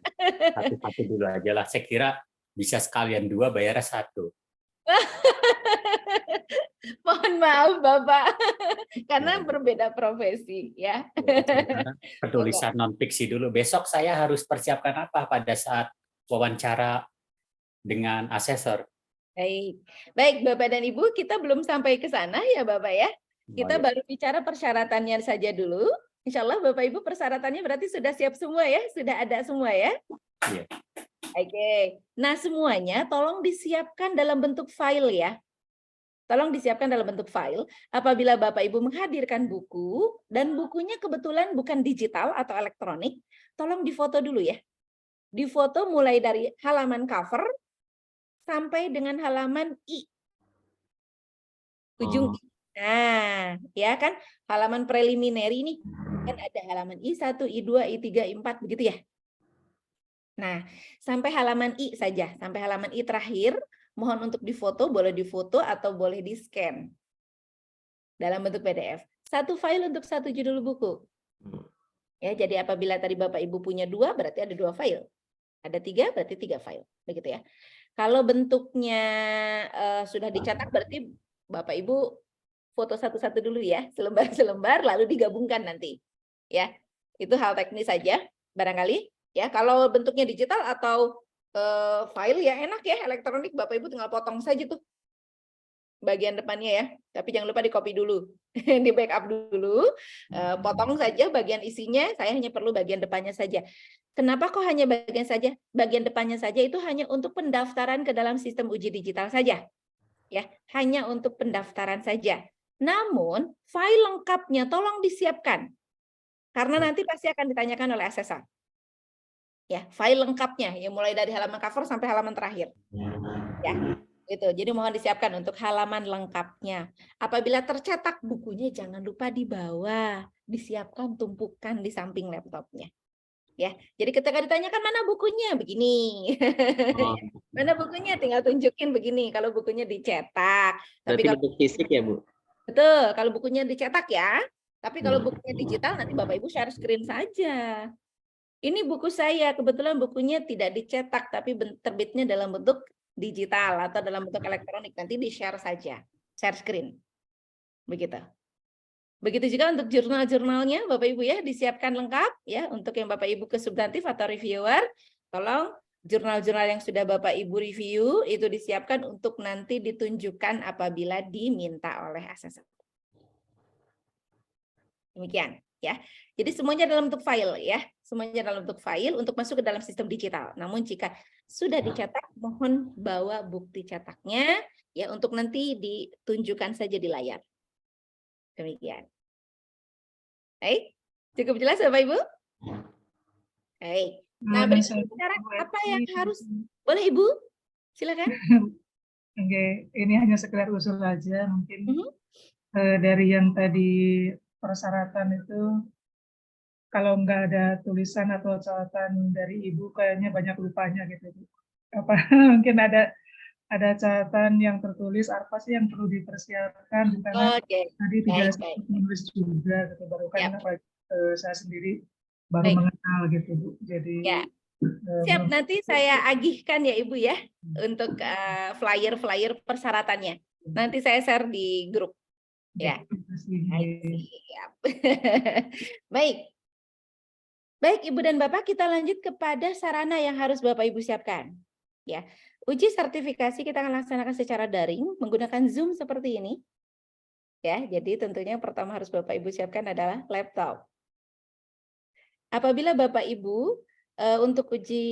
Satu-satu dulu aja lah. Saya kira bisa sekalian 2, bayarnya 1. Mohon maaf Bapak, karena berbeda profesi ya. Penulisan non-fiksi dulu. Besok saya harus persiapkan apa pada saat wawancara dengan asesor? Baik Bapak dan Ibu, kita belum sampai ke sana ya Bapak ya. Kita baru bicara persyaratannya saja dulu. Insya Allah Bapak Ibu persyaratannya berarti sudah siap semua ya, sudah ada semua ya. Iya. Oke, nah semuanya tolong disiapkan dalam bentuk file ya. Tolong disiapkan dalam bentuk file. Apabila Bapak Ibu menghadirkan buku, dan bukunya kebetulan bukan digital atau elektronik, tolong difoto dulu ya. Difoto mulai dari halaman cover sampai dengan halaman I. Ujung I. Nah, ya kan, halaman preliminary ini. Kan ada halaman I1, I2, I3, I4, begitu ya. Nah, sampai halaman I saja, sampai halaman I terakhir, mohon untuk difoto, boleh difoto atau boleh di-scan dalam bentuk PDF. Satu file untuk satu judul buku. Ya, jadi apabila tadi Bapak Ibu punya 2, berarti ada 2 file. Ada 3, berarti 3 file. Begitu ya. Kalau bentuknya sudah dicetak, berarti Bapak Ibu foto satu-satu dulu ya, selembar-selembar, lalu digabungkan nanti. Ya, itu hal teknis saja, barangkali. Ya, kalau bentuknya digital atau file ya enak ya, elektronik, Bapak Ibu tinggal potong saja tuh bagian depannya ya, tapi jangan lupa di copy dulu, di backup dulu, potong saja bagian isinya, saya hanya perlu bagian depannya saja. Kenapa kok hanya bagian saja? Bagian depannya saja itu hanya untuk pendaftaran ke dalam sistem uji digital saja, ya, hanya untuk pendaftaran saja. Namun file lengkapnya tolong disiapkan, karena nanti pasti akan ditanyakan oleh asesor. Ya, file lengkapnya ya mulai dari halaman cover sampai halaman terakhir. Ya, itu. Jadi mohon disiapkan untuk halaman lengkapnya. Apabila tercetak bukunya jangan lupa dibawa, disiapkan tumpukan di samping laptopnya. Ya, jadi ketika ditanyakan mana bukunya, begini. Mana bukunya, tinggal tunjukin begini. Kalau bukunya dicetak. Tapi kalau bentuk fisik ya Bu? Betul, kalau bukunya dicetak ya. Tapi kalau bukunya digital nanti Bapak Ibu share screen saja. Ini buku saya, kebetulan bukunya tidak dicetak, tapi terbitnya dalam bentuk digital atau dalam bentuk elektronik. Nanti di-share saja, share screen. Begitu. Begitu juga untuk jurnal-jurnalnya, Bapak Ibu ya, disiapkan lengkap ya. Untuk yang Bapak Ibu ke substantif atau reviewer, tolong jurnal-jurnal yang sudah Bapak Ibu review, itu disiapkan untuk nanti ditunjukkan apabila diminta oleh asesor. Demikian. ya. Jadi semuanya dalam bentuk file ya, semuanya dalam bentuk file untuk masuk ke dalam sistem digital. Namun jika sudah dicetak, mohon bawa bukti cetaknya ya untuk nanti ditunjukkan saja di layar. Demikian. Baik, cukup jelas Bapak Ibu? Baik. Nah, berikutnya sekarang apa yang harus, boleh Ibu? Silakan. Oke, ini hanya sekedar usul aja mungkin dari yang tadi persyaratan itu, kalau nggak ada tulisan atau catatan dari Ibu kayaknya banyak lupanya gitu. Apa mungkin ada catatan yang tertulis apa sih yang perlu dipersiapkan karena tadi tidak sempat menulis juga gitu, baru kan saya sendiri baru mengenal gitu Bu. Jadi siap, nanti saya agihkan ya Ibu ya untuk flyer-flyer persyaratannya. Nanti saya share di grup. Ya. Siap. Baik. Baik Ibu dan Bapak, kita lanjut kepada sarana yang harus Bapak Ibu siapkan. Ya. Uji sertifikasi kita akan laksanakan secara daring menggunakan Zoom seperti ini. Ya, jadi tentunya yang pertama harus Bapak Ibu siapkan adalah laptop. Apabila Bapak Ibu untuk uji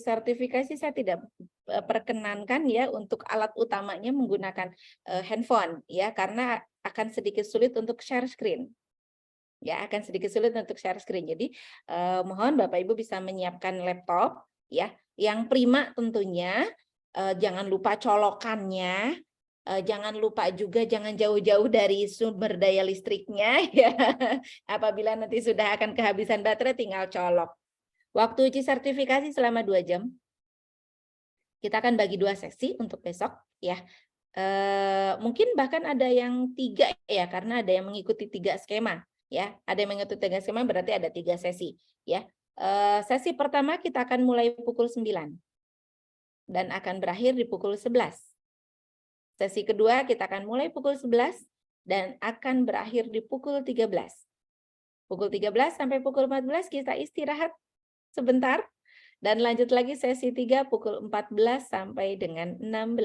sertifikasi saya tidak perkenankan ya untuk alat utamanya menggunakan handphone ya, karena akan sedikit sulit untuk share screen. Ya, akan sedikit sulit untuk share screen. Jadi mohon Bapak Ibu bisa menyiapkan laptop ya, yang prima tentunya. Jangan lupa colokannya, jangan lupa juga jangan jauh-jauh dari sumber daya listriknya ya. Apabila nanti sudah akan kehabisan baterai tinggal colok. Waktu uji sertifikasi selama 2 jam. Kita akan bagi 2 sesi untuk besok ya. Mungkin bahkan ada yang 3 ya, karena ada yang mengikuti 3 skema ya. Ada yang mengikuti 3 skema berarti ada 3 sesi ya. Sesi pertama kita akan mulai pukul 9 dan akan berakhir di pukul 11. Sesi kedua kita akan mulai pukul 11 dan akan berakhir di pukul 13. Pukul 13 sampai pukul 14 kita istirahat sebentar dan lanjut lagi sesi 3 pukul 14 sampai dengan 16.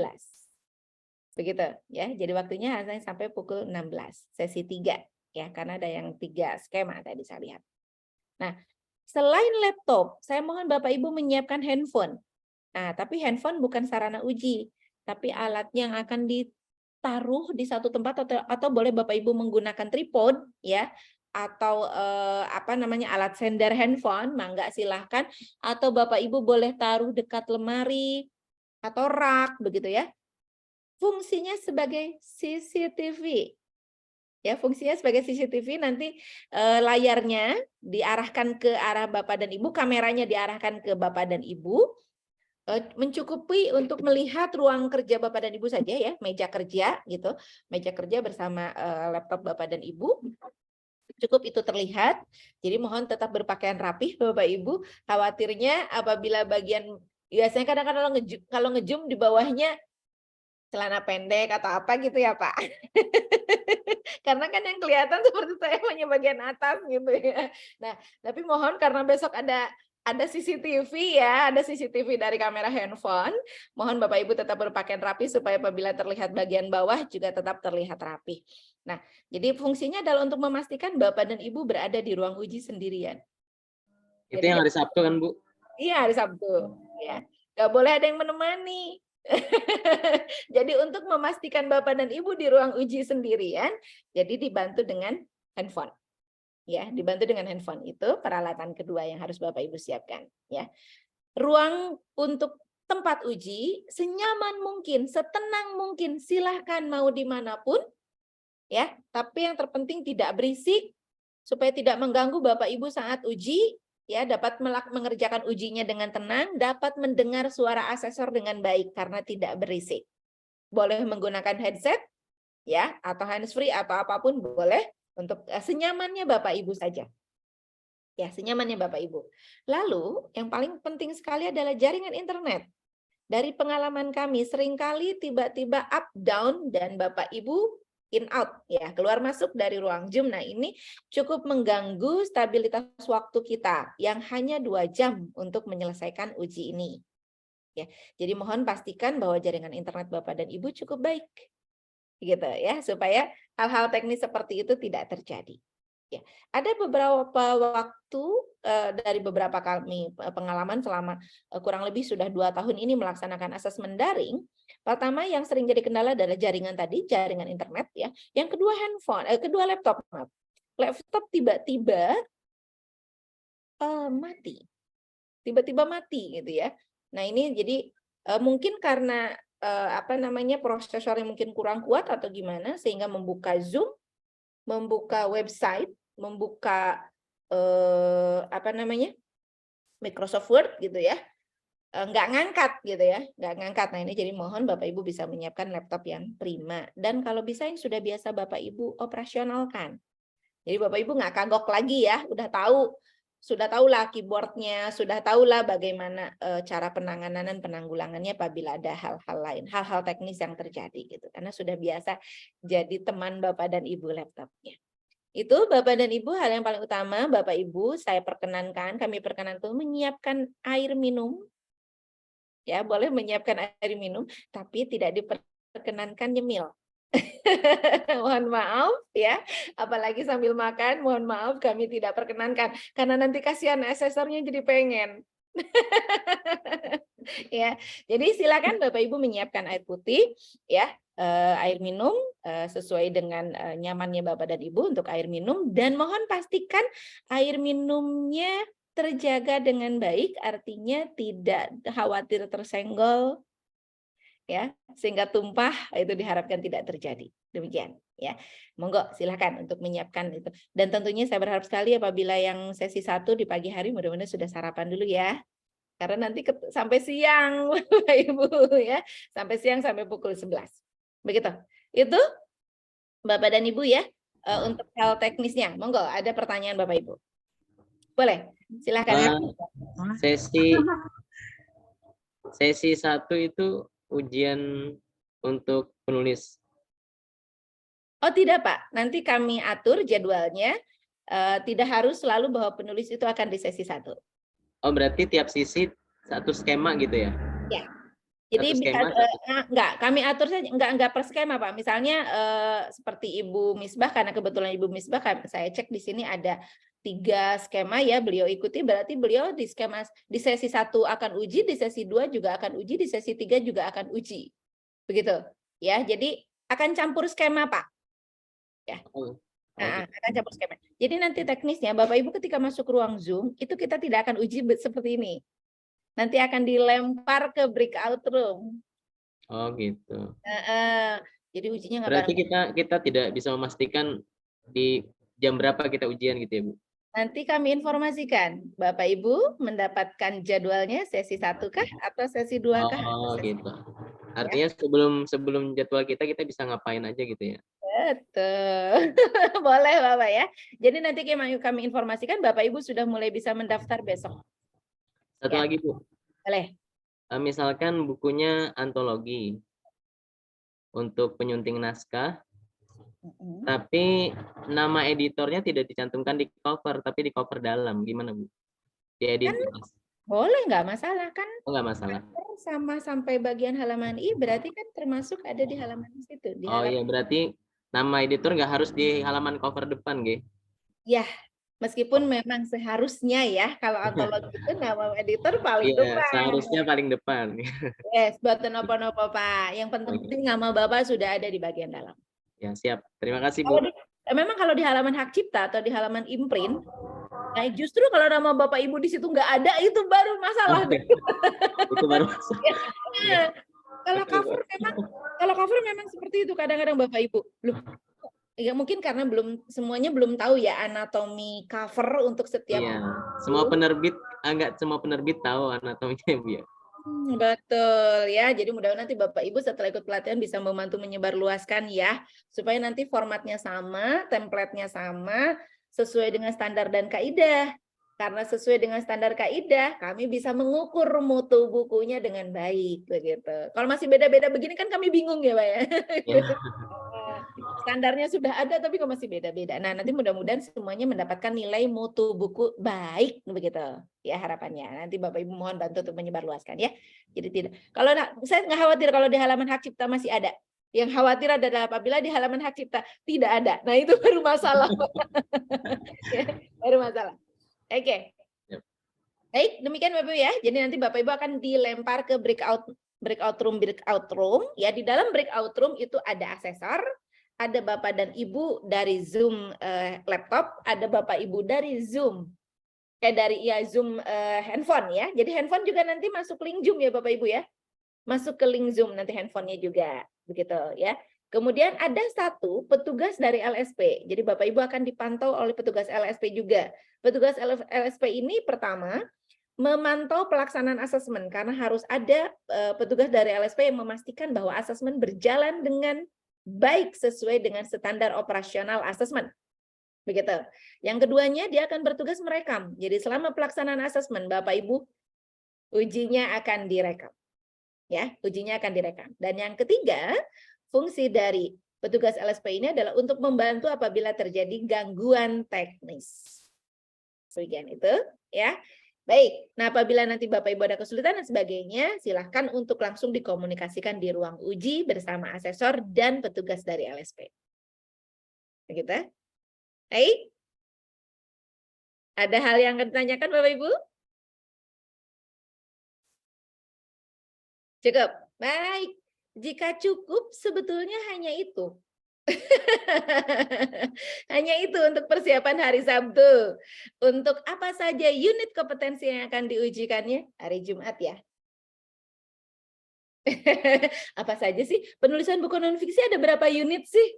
Begitu ya. Jadi waktunya hanya sampai pukul 16. Sesi 3 ya, karena ada yang 3 skema tadi saya lihat. Nah, selain laptop, saya mohon Bapak Ibu menyiapkan handphone. Nah, tapi handphone bukan sarana uji, tapi alat yang akan ditaruh di satu tempat atau boleh Bapak Ibu menggunakan tripod ya, atau alat sender handphone, mangga silahkan, atau Bapak Ibu boleh taruh dekat lemari atau rak begitu ya. Fungsinya sebagai CCTV. Ya, fungsinya sebagai CCTV, nanti layarnya diarahkan ke arah Bapak dan Ibu, kameranya diarahkan ke Bapak dan Ibu. Mencukupi untuk melihat ruang kerja Bapak dan Ibu saja ya, meja kerja gitu, meja kerja bersama laptop Bapak dan Ibu, cukup itu terlihat. Jadi mohon tetap berpakaian rapih Bapak Ibu. Khawatirnya apabila bagian, biasanya kadang-kadang kalau ngezoom di bawahnya celana pendek atau apa gitu ya Pak. Karena kan yang kelihatan seperti saya hanya bagian atas gitu ya. Nah, tapi mohon karena besok ada CCTV ya, ada CCTV dari kamera handphone. Mohon Bapak Ibu tetap berpakaian rapi supaya apabila terlihat bagian bawah juga tetap terlihat rapi. Nah, jadi fungsinya adalah untuk memastikan Bapak dan Ibu berada di ruang uji sendirian. Itu Jadi, yang hari Sabtu kan Bu? Iya, hari Sabtu. Ya, nggak boleh ada yang menemani. Jadi untuk memastikan Bapak dan Ibu di ruang uji sendirian, jadi dibantu dengan handphone. Ya, dibantu dengan handphone. Itu peralatan kedua yang harus Bapak Ibu siapkan ya. Ruang untuk tempat uji senyaman mungkin, setenang mungkin, silahkan mau dimanapun ya, tapi yang terpenting tidak berisik supaya tidak mengganggu Bapak Ibu saat uji ya, dapat mengerjakan ujinya dengan tenang, dapat mendengar suara asesor dengan baik karena tidak berisik. Boleh menggunakan headset ya, atau handsfree atau apapun boleh. Untuk senyamannya Bapak Ibu saja. Ya, senyamannya Bapak Ibu. Lalu, yang paling penting sekali adalah jaringan internet. Dari pengalaman kami, seringkali tiba-tiba up, down, dan Bapak Ibu in out. Ya, keluar masuk dari ruang Zoom. Nah, ini cukup mengganggu stabilitas waktu kita yang hanya 2 jam untuk menyelesaikan uji ini. Ya, jadi mohon pastikan bahwa jaringan internet Bapak dan Ibu cukup baik. Gitu ya, supaya hal-hal teknis seperti itu tidak terjadi. Ya, ada beberapa waktu dari beberapa kami pengalaman selama kurang lebih sudah 2 tahun ini melaksanakan asesmen daring. Pertama yang sering jadi kendala adalah jaringan tadi, jaringan internet ya. Yang kedua kedua laptop, maaf. Laptop tiba-tiba mati. Tiba-tiba mati gitu ya. Nah, ini jadi mungkin karena prosesornya mungkin kurang kuat atau gimana sehingga membuka Zoom, membuka website, membuka Microsoft Word gitu ya. Nggak ngangkat gitu ya, nggak ngangkat. Nah, ini jadi mohon Bapak Ibu bisa menyiapkan laptop yang prima dan kalau bisa yang sudah biasa Bapak Ibu operasionalkan. Jadi Bapak Ibu nggak kagok lagi ya, sudah tahulah keyboardnya, sudah tahulah bagaimana cara penanganan dan penanggulangannya apabila ada hal-hal lain, hal-hal teknis yang terjadi gitu. Karena sudah biasa jadi teman Bapak dan Ibu laptopnya. Itu Bapak dan Ibu hal yang paling utama, Bapak Ibu kami perkenankan menyiapkan air minum. Ya, boleh menyiapkan air minum, tapi tidak diperkenankan nyemil. Mohon maaf ya, apalagi sambil makan, mohon maaf kami tidak perkenankan karena nanti kasihan asesornya jadi pengen. Ya, jadi silakan Bapak Ibu menyiapkan air putih ya, air minum sesuai dengan nyamannya Bapak dan Ibu untuk air minum dan mohon pastikan air minumnya terjaga dengan baik, artinya tidak khawatir tersenggol ya, sehingga tumpah itu diharapkan tidak terjadi. Demikian ya. Monggo silakan untuk menyiapkan itu. Dan tentunya saya berharap sekali apabila yang sesi 1 di pagi hari mudah-mudahan sudah sarapan dulu ya. Karena nanti sampai siang Bapak Ibu ya, sampai siang sampai pukul 11. Begitu. Itu Bapak dan Ibu ya, untuk hal teknisnya. Monggo ada pertanyaan Bapak Ibu. Boleh. Silakan ya. Sesi 1 itu ujian untuk penulis. Oh tidak Pak, nanti kami atur jadwalnya. Tidak harus selalu bahwa penulis itu akan di sesi 1. Oh berarti tiap sisi satu skema gitu ya? Ya. Jadi kami atur saja enggak per skema Pak. Misalnya seperti Ibu Misbah, karena kebetulan Ibu Misbah saya cek di sini ada 3 skema ya beliau ikuti, berarti beliau di sesi 1 akan uji, di sesi 2 juga akan uji, di sesi 3 juga akan uji. Begitu. Ya, jadi akan campur skema Pak. Ya. Akan campur skema. Jadi nanti teknisnya Bapak Ibu ketika masuk ruang Zoom, itu kita tidak akan uji seperti ini. Nanti akan dilempar ke breakout room. Oh gitu. Jadi ujinya nggak berarti kita tidak bisa memastikan di jam berapa kita ujian gitu ya Bu? Nanti kami informasikan Bapak Ibu mendapatkan jadwalnya sesi 1 kah atau sesi 2 kah? Oh sesi gitu. Artinya ya. sebelum jadwal kita bisa ngapain aja gitu ya? Betul. Boleh Bapak ya. Jadi nanti kami informasikan Bapak Ibu sudah mulai bisa mendaftar besok. Satu ya. lagi Bu. Boleh. Misalkan bukunya antologi untuk penyunting naskah, tapi nama editornya tidak dicantumkan di cover, tapi di cover dalam, gimana Bu? Diedit? Boleh, nggak masalah kan? Oh, nggak masalah. Sama sampai bagian halaman I berarti kan termasuk ada di halaman situ. Oh iya, berarti nama editor nggak harus di halaman cover depan, Ge? Ya, meskipun memang seharusnya ya kalau antologi itu nama editor paling depan. Seharusnya paling depan. Yes, buat nopo-nopo Pak. Yang penting nama Bapak sudah ada di bagian dalam. Ya, siap. Terima kasih, Bu. Memang kalau di halaman hak cipta atau di halaman imprint, nah justru kalau nama Bapak Ibu di situ nggak ada, itu baru masalah. Itu baru masalah. Ya. Kalau cover memang seperti itu kadang-kadang Bapak Ibu. Loh, ya mungkin karena semuanya belum tahu ya anatomi cover untuk setiap. Iya. Semua penerbit tahu anatominya Bu ya. Betul ya, jadi mudah-mudahan nanti Bapak Ibu setelah ikut pelatihan bisa membantu menyebarluaskan ya, supaya nanti formatnya sama, template-nya sama, sesuai dengan standar dan kaidah. Karena sesuai dengan standar kaidah, kami bisa mengukur mutu bukunya dengan baik begitu. Kalau masih beda-beda begini kan kami bingung ya Pak ya. Standarnya sudah ada tapi kok masih beda-beda. Nah, nanti mudah-mudahan semuanya mendapatkan nilai mutu buku baik begitu. Ya harapannya. Nanti Bapak Ibu mohon bantu untuk menyebarluaskan ya. Jadi tidak. Kalau saya nggak khawatir kalau di halaman hak cipta masih ada. Yang khawatir adalah apabila di halaman hak cipta tidak ada. Nah, itu baru masalah. Ya, baru masalah. Oke. Yep. Baik, demikian Bapak Ibu ya. Jadi nanti Bapak Ibu akan dilempar ke breakout room. Ya, di dalam breakout room itu ada asesor, ada Bapak dan Ibu dari Zoom laptop, ada Bapak Ibu dari Zoom Zoom handphone ya. Jadi handphone juga nanti masuk link Zoom ya Bapak Ibu ya. Masuk ke link Zoom nanti handphonenya juga, begitu ya. Kemudian ada satu petugas dari LSP. Jadi Bapak Ibu akan dipantau oleh petugas LSP juga. Petugas LSP ini pertama memantau pelaksanaan asesmen karena harus ada petugas dari LSP yang memastikan bahwa asesmen berjalan dengan baik sesuai dengan standar operasional asesmen. Begitu. Yang keduanya dia akan bertugas merekam. Jadi selama pelaksanaan asesmen Bapak Ibu ujinya akan direkam. Ya, ujinya akan direkam. Dan yang ketiga, fungsi dari petugas LSP ini adalah untuk membantu apabila terjadi gangguan teknis. Bagian itu, ya. Baik, nah apabila nanti Bapak Ibu ada kesulitan dan sebagainya, silahkan untuk langsung dikomunikasikan di ruang uji bersama asesor dan petugas dari LSP. Begitu. Baik. Ada hal yang akan ditanyakan Bapak Ibu? Cukup. Baik. Jika cukup, sebetulnya hanya itu. Hanya itu untuk persiapan hari Sabtu. Untuk apa saja unit kompetensi yang akan diujikannya? Hari Jumat ya. Apa saja sih? Penulisan buku non-fiksi ada berapa unit sih?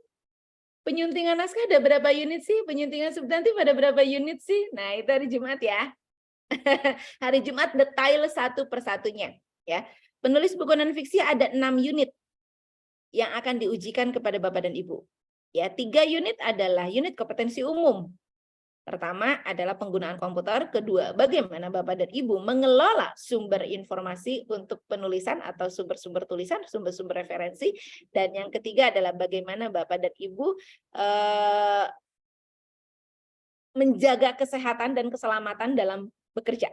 Penyuntingan naskah ada berapa unit sih? Penyuntingan substantif ada berapa unit sih? Nah, itu hari Jumat ya. Hari Jumat detail satu persatunya. Ya. Penulis buku non-fiksi ada 6 unit yang akan diujikan kepada Bapak dan Ibu. Ya, 3 unit adalah unit kompetensi umum. Pertama adalah penggunaan komputer, kedua bagaimana Bapak dan Ibu mengelola sumber informasi untuk penulisan atau sumber-sumber tulisan, sumber-sumber referensi, dan yang ketiga adalah bagaimana Bapak dan Ibu menjaga kesehatan dan keselamatan dalam bekerja.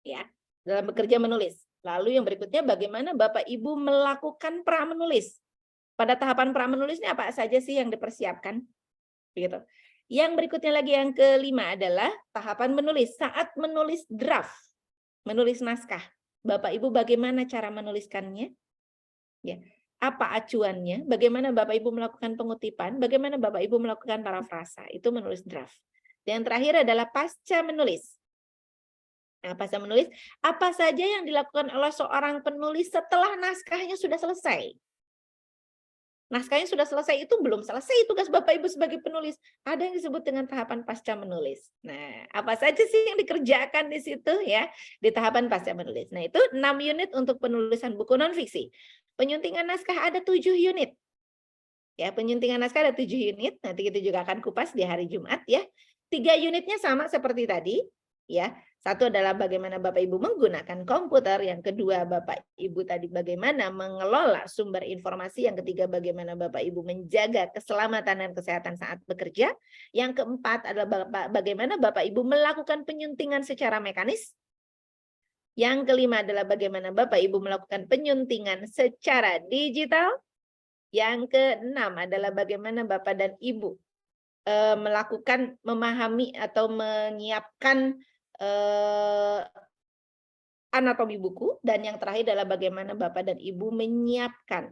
Ya, dalam bekerja menulis. Lalu yang berikutnya bagaimana Bapak Ibu melakukan pra-menulis. Pada tahapan pra-menulis ini apa saja sih yang dipersiapkan? Begitu. Yang berikutnya lagi yang kelima adalah tahapan menulis. Saat menulis draft, menulis naskah. Bapak Ibu bagaimana cara menuliskannya? Ya. Apa acuannya? Bagaimana Bapak Ibu melakukan pengutipan? Bagaimana Bapak Ibu melakukan parafrasa? Itu menulis draft. Dan yang terakhir adalah pasca menulis. Nah, pasca menulis, apa saja yang dilakukan oleh seorang penulis setelah naskahnya sudah selesai? Naskahnya sudah selesai itu belum selesai tugas Bapak Ibu sebagai penulis. Ada yang disebut dengan tahapan pasca menulis. Nah, apa saja sih yang dikerjakan di situ ya di tahapan pasca menulis. Nah, itu 6 unit untuk penulisan buku non-fiksi. Penyuntingan naskah ada 7 unit. Ya, penyuntingan naskah ada 7 unit. Nanti kita juga akan kupas di hari Jumat ya. 3 unitnya sama seperti tadi ya. Satu adalah bagaimana Bapak Ibu menggunakan komputer, yang kedua Bapak Ibu tadi bagaimana mengelola sumber informasi, yang ketiga bagaimana Bapak Ibu menjaga keselamatan dan kesehatan saat bekerja, yang keempat adalah bagaimana Bapak Ibu melakukan penyuntingan secara mekanis, yang kelima adalah bagaimana Bapak Ibu melakukan penyuntingan secara digital, yang keenam adalah bagaimana Bapak dan Ibu melakukan memahami atau menyiapkan anatomi buku, dan yang terakhir adalah bagaimana Bapak dan Ibu menyiapkan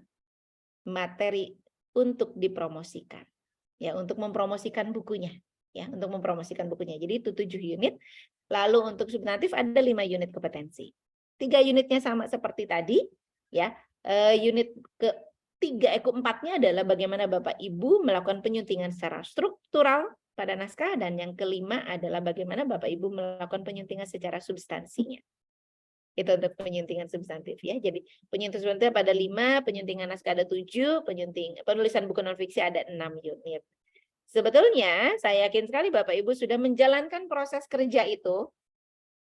materi untuk dipromosikan. Ya, untuk mempromosikan bukunya, ya, untuk mempromosikan bukunya. Jadi itu 7 unit. Lalu untuk substantif ada 5 unit kompetensi. 3 unitnya sama seperti tadi, ya. Unit keempatnya adalah bagaimana Bapak Ibu melakukan penyuntingan secara struktural pada naskah, dan yang kelima adalah bagaimana Bapak Ibu melakukan penyuntingan secara substansinya. Itu untuk penyuntingan substantif ya. Jadi penyuntingan substantif ada 5, penyuntingan naskah ada 7, penulisan buku non-fiksi ada 6 unit. Sebetulnya saya yakin sekali Bapak Ibu sudah menjalankan proses kerja itu.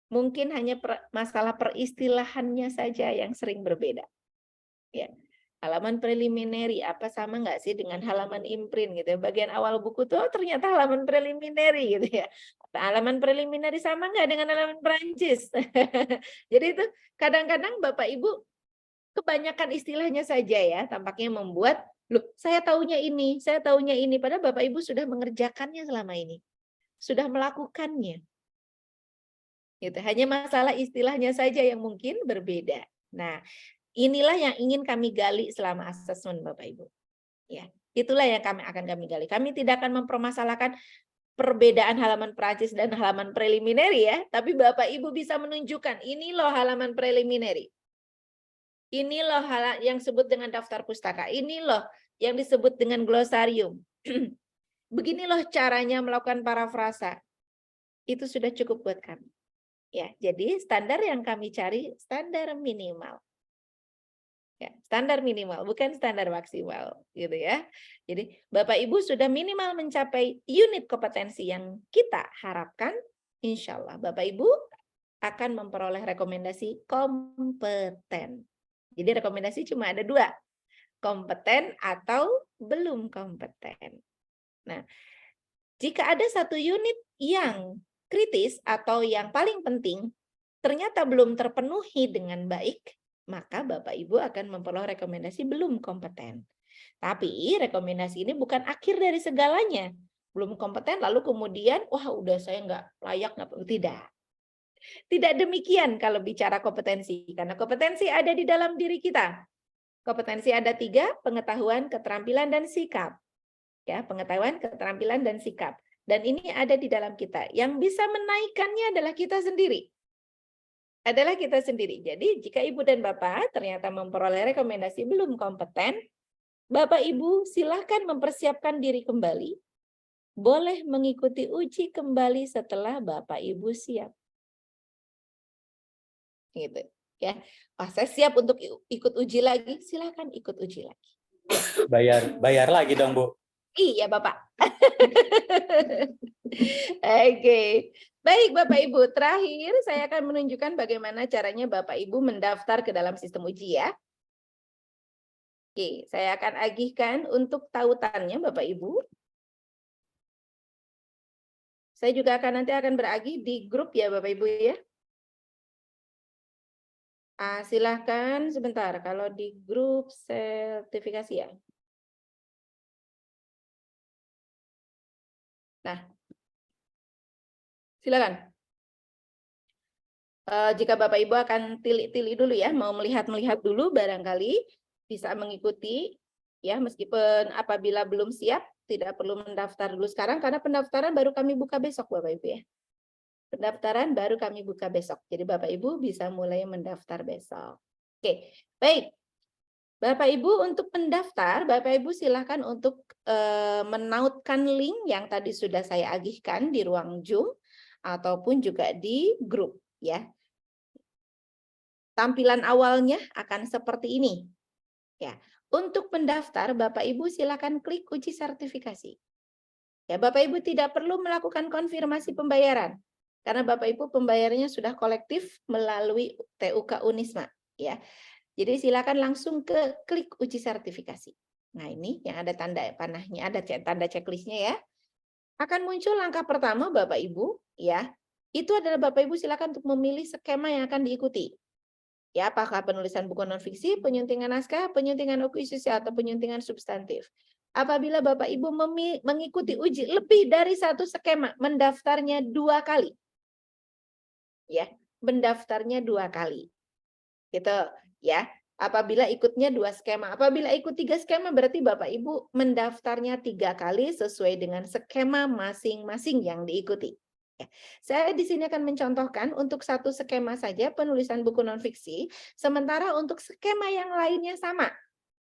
Mungkin hanya masalah peristilahannya saja yang sering berbeda. Ya. Halaman preliminary apa sama nggak sih dengan halaman imprint gitu ya? Bagian awal buku tuh ternyata halaman preliminary gitu ya. Halaman preliminary sama nggak dengan halaman Prancis? Jadi itu kadang-kadang Bapak Ibu kebanyakan istilahnya saja ya, tampaknya membuat Loh, saya taunya ini, saya taunya ini. Padahal Bapak Ibu sudah mengerjakannya selama ini. Sudah melakukannya. Gitu. Hanya masalah istilahnya saja yang mungkin berbeda. Nah, inilah yang ingin kami gali selama asesmen Bapak Ibu. Ya, itulah yang akan kami gali. Kami tidak akan mempermasalahkan perbedaan halaman Prancis dan halaman preliminary ya, tapi Bapak Ibu bisa menunjukkan ini loh halaman preliminary. Ini loh yang disebut dengan daftar pustaka. Ini loh yang disebut dengan glosarium. Begini loh caranya melakukan parafrasa. Itu sudah cukup buat kami. Ya, jadi standar yang kami cari standar minimal. Ya, standar minimal, bukan standar maksimal, gitu ya. Jadi Bapak Ibu sudah minimal mencapai unit kompetensi yang kita harapkan, insya Allah Bapak Ibu akan memperoleh rekomendasi kompeten. Jadi rekomendasi cuma ada 2, kompeten atau belum kompeten. Nah, jika ada satu unit yang kritis atau yang paling penting ternyata belum terpenuhi dengan baik, maka Bapak Ibu akan memperoleh rekomendasi belum kompeten. Tapi rekomendasi ini bukan akhir dari segalanya. Belum kompeten lalu kemudian, wah udah saya nggak layak, nggak perlu. Tidak. Tidak demikian kalau bicara kompetensi. Karena kompetensi ada di dalam diri kita. Kompetensi ada 3, pengetahuan, keterampilan, dan sikap. Ya, pengetahuan, keterampilan, dan sikap. Dan ini ada di dalam kita. Yang bisa menaikkannya adalah kita sendiri. Adalah kita sendiri. Jadi jika Ibu dan Bapak ternyata memperoleh rekomendasi belum kompeten, Bapak Ibu silahkan mempersiapkan diri kembali. Boleh mengikuti uji kembali setelah Bapak Ibu siap. Gitu ya. Wah, saya siap untuk ikut uji lagi, silahkan ikut uji lagi. Bayar lagi dong, Bu. Iya, Bapak. Oke. Baik, Bapak Ibu. Terakhir, saya akan menunjukkan bagaimana caranya Bapak Ibu mendaftar ke dalam sistem uji ya. Oke, saya akan agihkan untuk tautannya Bapak Ibu. Saya juga nanti akan beragih di grup ya Bapak Ibu ya. Silahkan sebentar kalau di grup sertifikasi ya. Nah, silakan. Jika Bapak Ibu akan tilik-tilik dulu ya, mau melihat-melihat dulu barangkali bisa mengikuti ya, meskipun apabila belum siap tidak perlu mendaftar dulu sekarang karena pendaftaran baru kami buka besok Bapak Ibu ya. Pendaftaran baru kami buka besok. Jadi Bapak Ibu bisa mulai mendaftar besok. Oke, baik. Bapak Ibu untuk mendaftar, Bapak Ibu silakan untuk menautkan link yang tadi sudah saya agihkan di ruang Zoom ataupun juga di grup ya. Tampilan awalnya akan seperti ini. Ya, untuk mendaftar Bapak Ibu silakan klik uji sertifikasi. Ya, Bapak Ibu tidak perlu melakukan konfirmasi pembayaran karena Bapak Ibu pembayarannya sudah kolektif melalui TUK Unisma ya. Jadi silakan langsung ke klik uji sertifikasi. Nah, ini yang ada tanda panahnya, ada tanda checklistnya ya. Akan muncul langkah pertama Bapak Ibu ya. Itu adalah Bapak Ibu silakan untuk memilih skema yang akan diikuti. Ya, apakah penulisan buku non-fiksi, penyuntingan naskah, penyuntingan akuisisi, atau penyuntingan substantif. Apabila Bapak Ibu mengikuti uji lebih dari 1 skema, mendaftarnya 2 kali. Ya, mendaftarnya 2 kali. Gitu ya. Apabila ikutnya 2 skema, apabila ikut 3 skema berarti Bapak Ibu mendaftarnya 3 kali sesuai dengan skema masing-masing yang diikuti. Ya. Saya di sini akan mencontohkan untuk 1 skema saja penulisan buku non-fiksi, sementara untuk skema yang lainnya sama.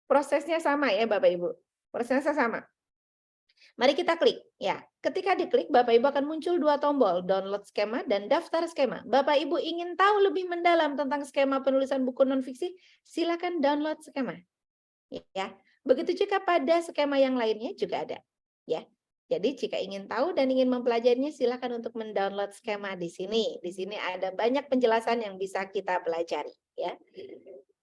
Prosesnya sama ya Bapak Ibu. Prosesnya sama. Mari kita klik ya. Ketika diklik Bapak Ibu akan muncul 2 tombol, download skema dan daftar skema. Bapak Ibu ingin tahu lebih mendalam tentang skema penulisan buku non-fiksi, silakan download skema. Ya. Begitu juga pada skema yang lainnya juga ada ya. Jadi jika ingin tahu dan ingin mempelajarinya silakan untuk mendownload skema di sini. Di sini ada banyak penjelasan yang bisa kita pelajari ya.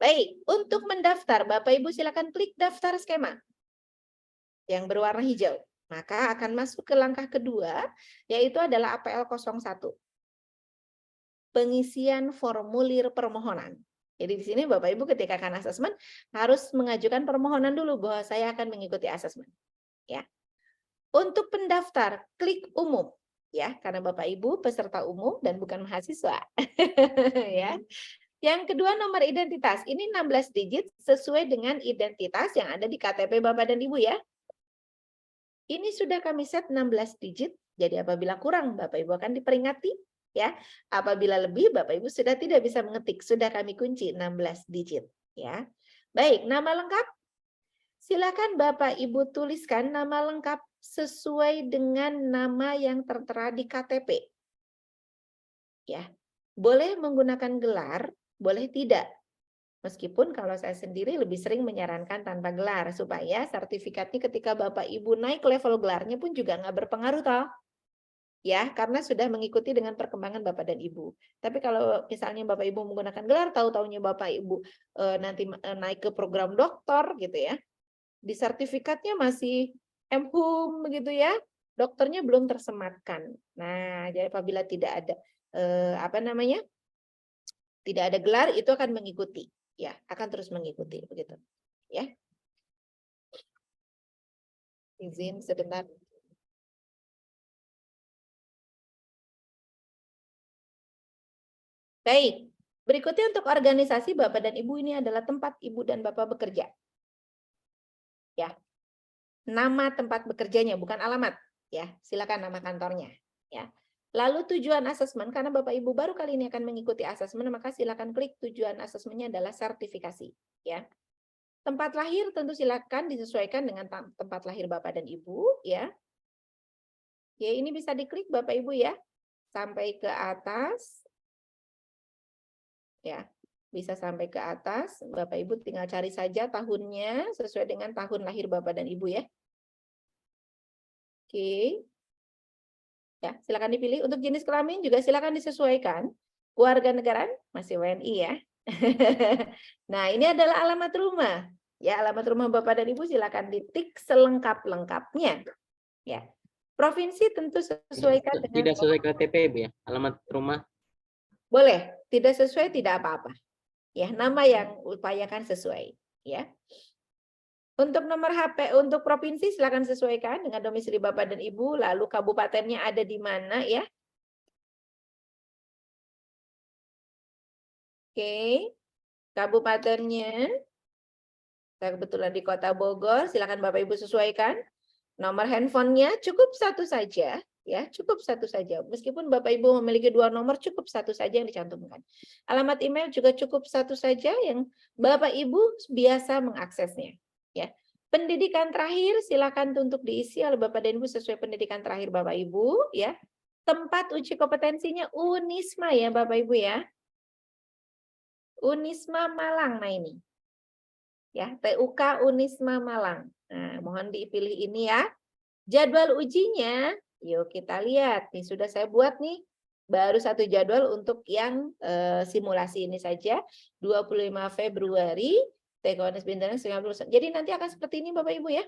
Baik, untuk mendaftar Bapak Ibu silakan klik daftar skema yang berwarna hijau. Maka akan masuk ke langkah kedua, yaitu adalah APL 01. Pengisian formulir permohonan. Jadi di sini Bapak Ibu ketika akan asesmen harus mengajukan permohonan dulu bahwa saya akan mengikuti asesmen. Ya. Untuk pendaftar, klik umum. Ya, karena Bapak Ibu peserta umum dan bukan mahasiswa. Ya. Yang kedua nomor identitas. Ini 16 digit sesuai dengan identitas yang ada di KTP Bapak dan Ibu ya. Ini sudah kami set 16 digit. Jadi apabila kurang Bapak Ibu akan diperingati ya. Apabila lebih Bapak Ibu sudah tidak bisa mengetik, sudah kami kunci 16 digit ya. Baik, nama lengkap. Silakan Bapak Ibu tuliskan nama lengkap sesuai dengan nama yang tertera di KTP. Ya. Boleh menggunakan gelar, boleh tidak. Meskipun kalau saya sendiri lebih sering menyarankan tanpa gelar supaya sertifikatnya ketika Bapak Ibu naik level gelarnya pun juga nggak berpengaruh toh. Ya, karena sudah mengikuti dengan perkembangan Bapak dan Ibu. Tapi kalau misalnya Bapak Ibu menggunakan gelar, tahu-taunya Bapak Ibu nanti naik ke program doktor gitu ya. Di sertifikatnya masih MHum begitu ya. Dokternya belum tersematkan. Nah, jadi apabila tidak ada tidak ada gelar itu akan mengikuti. Ya, akan terus mengikuti begitu. Ya. Izin sebentar. Baik, berikutnya untuk organisasi Bapak dan Ibu ini adalah tempat Ibu dan Bapak bekerja. Ya. Nama tempat bekerjanya bukan alamat, ya. Silakan nama kantornya, ya. Lalu tujuan asesmen karena Bapak Ibu baru kali ini akan mengikuti asesmen, maka silakan klik tujuan asesmennya adalah sertifikasi, ya. Tempat lahir tentu silakan disesuaikan dengan tempat lahir Bapak dan Ibu, ya. Ya, ini bisa diklik Bapak Ibu ya. Sampai ke atas. Ya, bisa sampai ke atas. Bapak Ibu tinggal cari saja tahunnya sesuai dengan tahun lahir Bapak dan Ibu ya. Oke. Ya, silakan dipilih. Untuk jenis kelamin juga silakan disesuaikan. Keluarga negaraan masih WNI ya. Nah, ini adalah alamat rumah. Ya, alamat rumah Bapak dan Ibu silakan ditik selengkap-lengkapnya. Ya. Provinsi tentu sesuaikan dengan Tidak sesuai KTP, Bu ya, alamat rumah. boleh, tidak sesuai tidak apa-apa. Ya, nama yang upayakan sesuai, ya. Untuk nomor HP untuk provinsi silakan sesuaikan dengan domisili Bapak dan Ibu, lalu kabupatennya ada di mana ya. Oke. Kabupatennya saya kebetulan di Kota Bogor, silakan Bapak Ibu sesuaikan. Nomor handphonenya cukup satu saja, ya, cukup satu saja. Meskipun Bapak Ibu memiliki 2 nomor, cukup satu saja yang dicantumkan. Alamat email juga cukup satu saja yang Bapak Ibu biasa mengaksesnya, ya. Pendidikan terakhir silakan untuk diisi oleh Bapak dan Ibu sesuai pendidikan terakhir Bapak Ibu, ya. Tempat uji kompetensinya Unisma ya Bapak Ibu ya. Unisma Malang nah ini. Ya, TUK Unisma Malang. Nah, mohon dipilih ini ya. Jadwal ujinya, yuk kita lihat. Nih sudah saya buat nih. Baru satu jadwal untuk yang simulasi ini saja. 25 Februari, TKUNS Bintangan 90%. Jadi nanti akan seperti ini Bapak Ibu ya.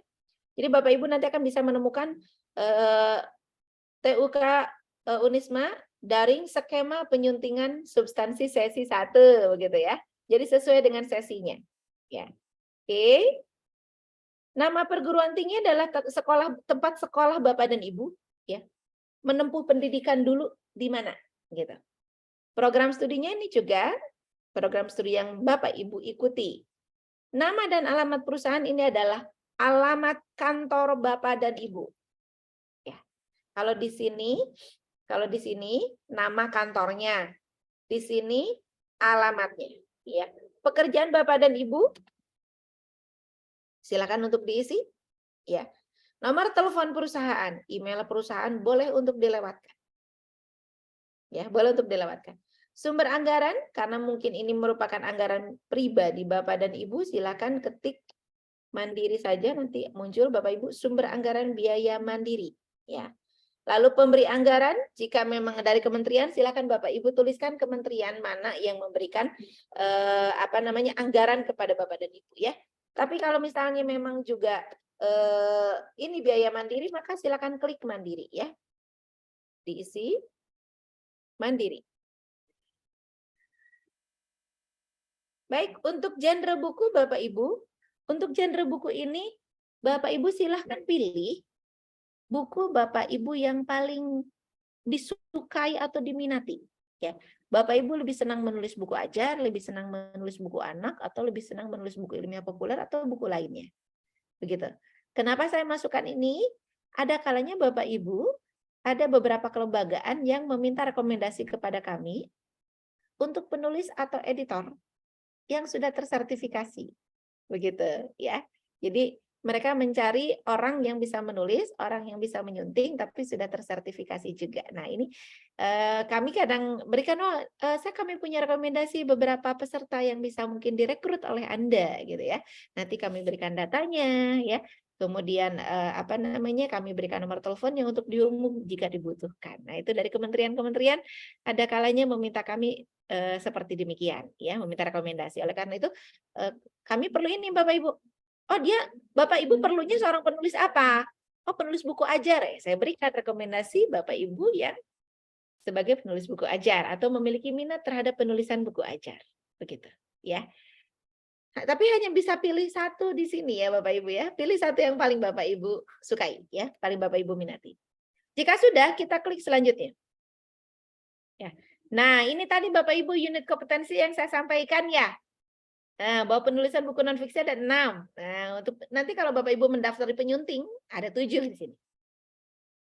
Jadi Bapak Ibu nanti akan bisa menemukan TUK Unisma daring skema penyuntingan substansi sesi 1 begitu ya. Jadi sesuai dengan sesinya. Ya. Oke. Nama perguruan tinggi adalah tempat sekolah Bapak dan Ibu ya. Menempuh pendidikan dulu di mana gitu. Program studinya ini juga program studi yang Bapak Ibu ikuti. Nama dan alamat perusahaan ini adalah alamat kantor Bapak dan Ibu. Ya. Kalau di sini nama kantornya. Di sini alamatnya ya. Pekerjaan Bapak dan Ibu silakan untuk diisi. Ya. Nomor telepon perusahaan, email perusahaan boleh untuk dilewatkan. Ya, boleh untuk dilewatkan. Sumber anggaran, karena mungkin ini merupakan anggaran pribadi Bapak dan Ibu, silakan ketik mandiri saja, nanti muncul Bapak Ibu sumber anggaran biaya mandiri. Ya. Lalu pemberi anggaran, jika memang dari kementerian, silakan Bapak Ibu tuliskan kementerian mana yang memberikan anggaran kepada Bapak dan Ibu ya. Tapi kalau misalnya memang juga ini biaya mandiri, maka silakan klik mandiri ya. Diisi mandiri. Baik, untuk genre buku Bapak Ibu, untuk genre buku ini Bapak Ibu silahkan pilih buku Bapak Ibu yang paling disukai atau diminati. Ya, Bapak Ibu lebih senang menulis buku ajar, lebih senang menulis buku anak, atau lebih senang menulis buku ilmiah populer atau buku lainnya. Begitu. Kenapa saya masukkan ini? Ada kalanya Bapak Ibu, ada beberapa kelembagaan yang meminta rekomendasi kepada kami untuk penulis atau editor yang sudah tersertifikasi. Begitu, ya. Jadi mereka mencari orang yang bisa menulis, orang yang bisa menyunting, tapi sudah tersertifikasi juga. Nah, ini kami kadang berikan, kami punya rekomendasi beberapa peserta yang bisa mungkin direkrut oleh Anda, gitu ya. Nanti kami berikan datanya, ya. Kemudian kami berikan nomor teleponnya untuk dihubungi jika dibutuhkan. Nah, itu dari kementerian-kementerian ada kalanya meminta kami seperti demikian, ya, meminta rekomendasi. Oleh karena itu kami perlu ini Bapak Ibu. Oh, Bapak Ibu perlunya seorang penulis apa? Oh, penulis buku ajar ya. Saya berikan rekomendasi Bapak Ibu yang sebagai penulis buku ajar atau memiliki minat terhadap penulisan buku ajar. Begitu, ya. Nah, tapi hanya bisa pilih satu di sini ya Bapak Ibu ya. Pilih satu yang paling Bapak Ibu sukai ya, paling Bapak Ibu minati. Jika sudah, kita klik selanjutnya. Ya. Nah, ini tadi Bapak Ibu unit kompetensi yang saya sampaikan ya. Nah, bahwa penulisan buku non-fiksi ada 6. Nah, untuk nanti kalau Bapak Ibu mendaftar penyunting, ada 7 di sini.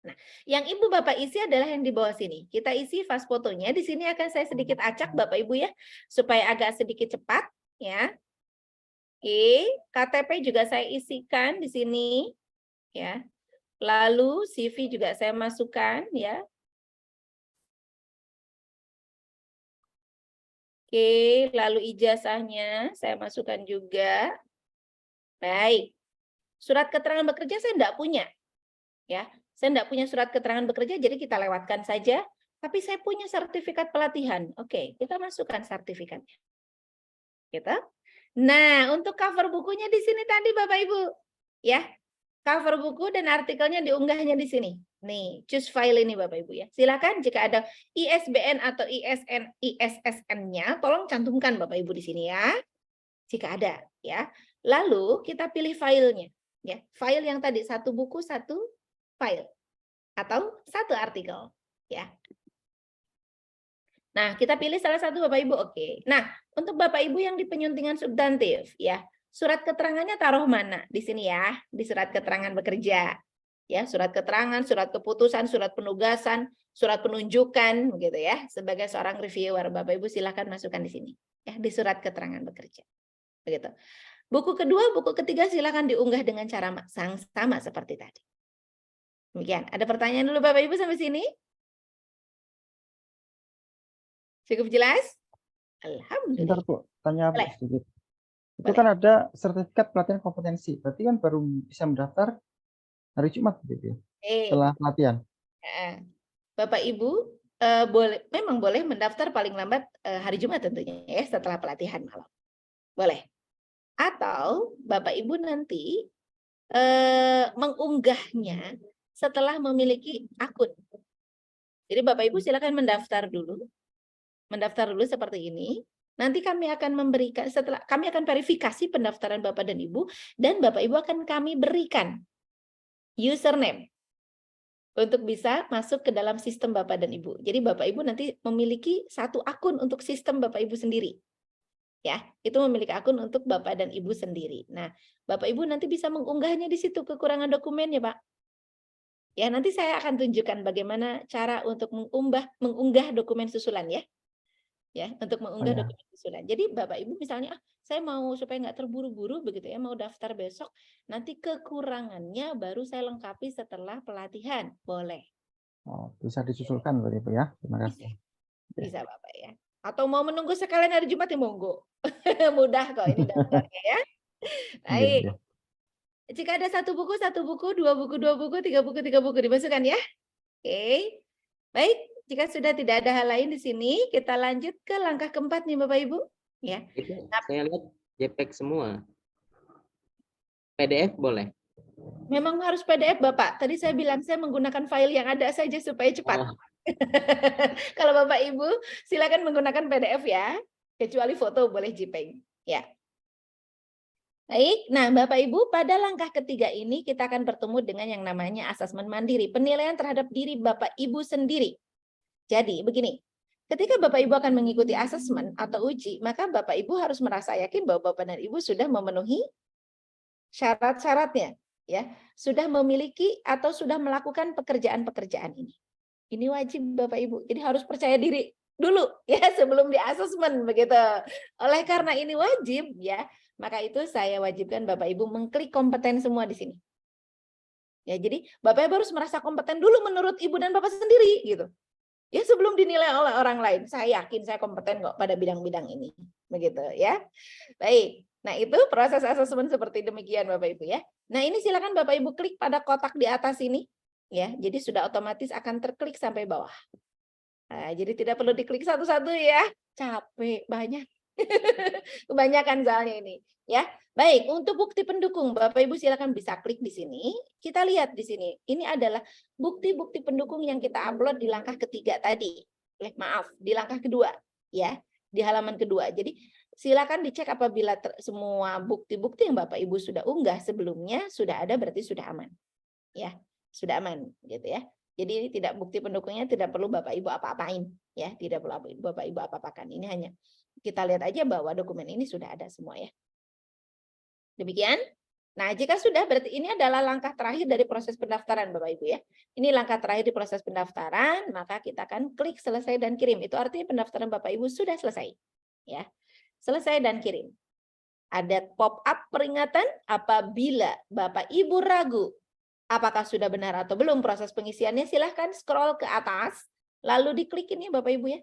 Nah, yang Ibu Bapak isi adalah yang di bawah sini. Kita isi fast fotonya. Di sini akan saya sedikit acak Bapak Ibu ya, supaya agak sedikit cepat ya. Oke, KTP juga saya isikan di sini ya. Lalu CV juga saya masukkan ya. Oke, lalu ijazahnya saya masukkan juga. Baik. Surat keterangan bekerja saya enggak punya. Ya, saya enggak punya surat keterangan bekerja, jadi kita lewatkan saja. Tapi saya punya sertifikat pelatihan. Oke, kita masukkan sertifikatnya. Gitu. Nah, untuk cover bukunya di sini tadi Bapak Ibu. Ya, cover buku dan artikelnya diunggahnya di sini. Nih, choose file ini Bapak Ibu ya. Silakan jika ada ISBN atau ISSN-nya, tolong cantumkan Bapak Ibu di sini ya. Jika ada ya. Lalu kita pilih filenya ya. File yang tadi satu buku satu file atau satu artikel ya. Nah, kita pilih salah satu Bapak Ibu. Oke. Nah, untuk Bapak Ibu yang di penyuntingan substantif ya. Surat keterangannya taruh mana? Di sini ya, di surat keterangan bekerja. Ya, surat keterangan, surat keputusan, surat penugasan, surat penunjukan begitu ya. Sebagai seorang reviewer, Bapak Ibu silakan masukkan di sini ya, di surat keterangan bekerja. Begitu. Buku kedua, buku ketiga silakan diunggah dengan cara sama seperti tadi. Demikian. Ada pertanyaan dulu Bapak Ibu sampai sini? Cukup jelas? Alhamdulillah. Bentar Bu, tanya Boleh. sedikit. Itu Boleh. kan ada sertifikat pelatihan kompetensi. Berarti kan baru bisa mendaftar hari Jumat gitu ya. Setelah pelatihan. Bapak Ibu memang boleh mendaftar paling lambat hari Jumat tentunya ya, setelah pelatihan malam. Boleh. Atau Bapak Ibu nanti mengunggahnya setelah memiliki akun. Jadi Bapak Ibu silakan mendaftar dulu. Mendaftar dulu seperti ini. Nanti kami akan memberikan, setelah kami akan verifikasi pendaftaran Bapak dan Ibu, dan Bapak Ibu akan kami berikan username untuk bisa masuk ke dalam sistem Bapak dan Ibu. Jadi Bapak Ibu nanti memiliki satu akun untuk sistem Bapak Ibu sendiri. Ya, itu memiliki akun untuk Bapak dan Ibu sendiri. Nah, Bapak Ibu nanti bisa mengunggahnya di situ kekurangan dokumen ya, Pak. Ya, nanti saya akan tunjukkan bagaimana cara untuk mengunggah dokumen susulan ya. Ya, untuk mengunggah dokumen susulan. Jadi Bapak Ibu misalnya, saya mau supaya nggak terburu-buru begitu ya, mau daftar besok, nanti kekurangannya baru saya lengkapi setelah pelatihan, boleh. Oh, bisa disusulkan berarti Bu ya. Terima kasih. Bisa Bapak ya. Atau mau menunggu sekalian hari Jumat ya monggo. Mudah kok ini daftarnya ya. Baik. Jika ada satu buku, dua buku, tiga buku dimasukkan ya. Oke. Baik, jika sudah tidak ada hal lain di sini, kita lanjut ke langkah keempat nih Bapak Ibu. Ya. Itu saya lihat JPEG semua. PDF boleh? Memang harus PDF Bapak. Tadi saya bilang saya menggunakan file yang ada saja supaya cepat. Oh. Kalau Bapak Ibu silakan menggunakan PDF ya. Kecuali foto boleh JPEG. Ya. Baik, nah Bapak Ibu, pada langkah ketiga ini kita akan bertemu dengan yang namanya asesmen mandiri, penilaian terhadap diri Bapak Ibu sendiri. Jadi begini, ketika Bapak Ibu akan mengikuti asesmen atau uji, maka Bapak Ibu harus merasa yakin bahwa Bapak dan Ibu sudah memenuhi syarat-syaratnya, ya, sudah memiliki atau sudah melakukan pekerjaan-pekerjaan ini. Ini wajib Bapak Ibu, jadi harus percaya diri dulu ya sebelum di asesmen begitu. Oleh karena ini wajib ya, maka itu saya wajibkan Bapak Ibu mengklik kompeten semua di sini. Ya, jadi Bapak Ibu harus merasa kompeten dulu menurut Ibu dan Bapak sendiri gitu. Ya sebelum dinilai oleh orang lain, saya yakin saya kompeten kok pada bidang-bidang ini. Begitu ya. Baik. Nah, itu proses asesmen seperti demikian Bapak Ibu ya. Nah, ini silakan Bapak Ibu klik pada kotak di atas ini ya. Jadi sudah otomatis akan terklik sampai bawah. Nah, jadi tidak perlu diklik satu-satu ya. Capek banyak. Kebanyakan soalnya ini, ya. Baik, untuk bukti pendukung, Bapak Ibu silakan bisa klik di sini. Kita lihat di sini. Ini adalah bukti-bukti pendukung yang kita upload di langkah ketiga tadi. Maaf, di langkah kedua, ya, di halaman kedua. Jadi silakan dicek apabila semua bukti-bukti yang Bapak Ibu sudah unggah sebelumnya sudah ada, berarti sudah aman, ya, sudah aman, gitu ya. Jadi ini tidak bukti pendukungnya tidak perlu Bapak Ibu apa-apain, ya, tidak perlu Bapak Ibu apa-apakan. Ini hanya kita lihat aja bahwa dokumen ini sudah ada semua ya. Demikian. Nah, jika sudah berarti ini adalah langkah terakhir dari proses pendaftaran Bapak Ibu ya. Ini langkah terakhir di proses pendaftaran, maka kita akan klik selesai dan kirim. Itu artinya pendaftaran Bapak Ibu sudah selesai. Ya. Selesai dan kirim. Ada pop-up peringatan apabila Bapak Ibu ragu apakah sudah benar atau belum proses pengisiannya, silahkan scroll ke atas lalu diklik ini Bapak Ibu ya.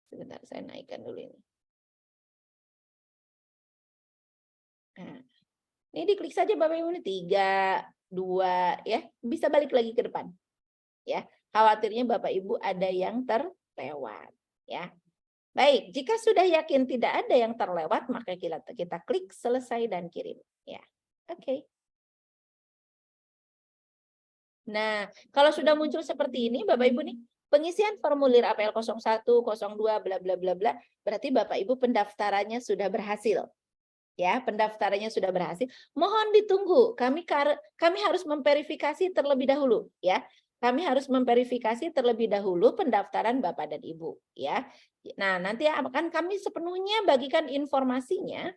Sebentar, saya naikkan dulu ini. Nah, ini diklik saja Bapak Ibu, 3, 2, ya, bisa balik lagi ke depan. Ya, khawatirnya Bapak Ibu ada yang terlewat, ya. Baik, jika sudah yakin tidak ada yang terlewat, maka kita klik selesai dan kirim, ya. Oke. Nah, kalau sudah muncul seperti ini Bapak Ibu nih, pengisian formulir APL 01, 02, bla bla bla bla, berarti Bapak Ibu pendaftarannya sudah berhasil. Ya, pendaftarannya sudah berhasil. Mohon ditunggu. Kami harus memverifikasi terlebih dahulu, ya. Kami harus memverifikasi terlebih dahulu pendaftaran Bapak dan Ibu, ya. Nah, nanti akan kami sepenuhnya bagikan informasinya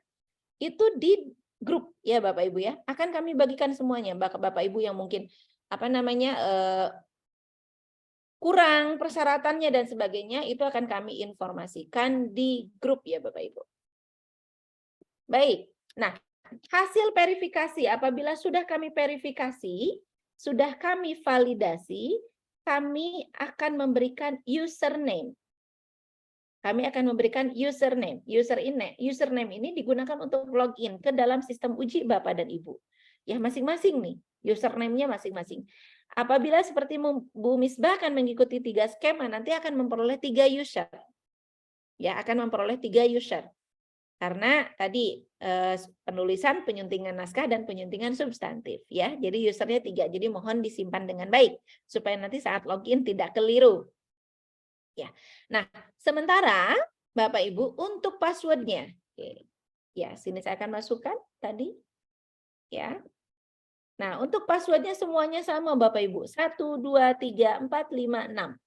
itu di grup ya Bapak Ibu ya. Akan kami bagikan semuanya Bapak Ibu yang mungkin kurang persyaratannya dan sebagainya, itu akan kami informasikan di grup ya Bapak Ibu. Baik, nah hasil verifikasi apabila sudah kami verifikasi, sudah kami validasi, kami akan memberikan username. Kami akan memberikan username. Username ini digunakan untuk login ke dalam sistem uji Bapak dan Ibu. Ya masing-masing nih, username-nya masing-masing. Apabila seperti Bu Misbah akan mengikuti 3 skema, nanti akan memperoleh 3 user. Ya, akan memperoleh 3 user. Karena tadi penulisan, penyuntingan naskah, dan penyuntingan substantif. Ya, jadi usernya 3. Jadi mohon disimpan dengan baik supaya nanti saat login tidak keliru. Ya, nah sementara Bapak Ibu untuk passwordnya, ya sini saya akan masukkan tadi. Ya, nah untuk passwordnya semuanya sama Bapak Ibu, 1, 2, 3, 4, 5, 6.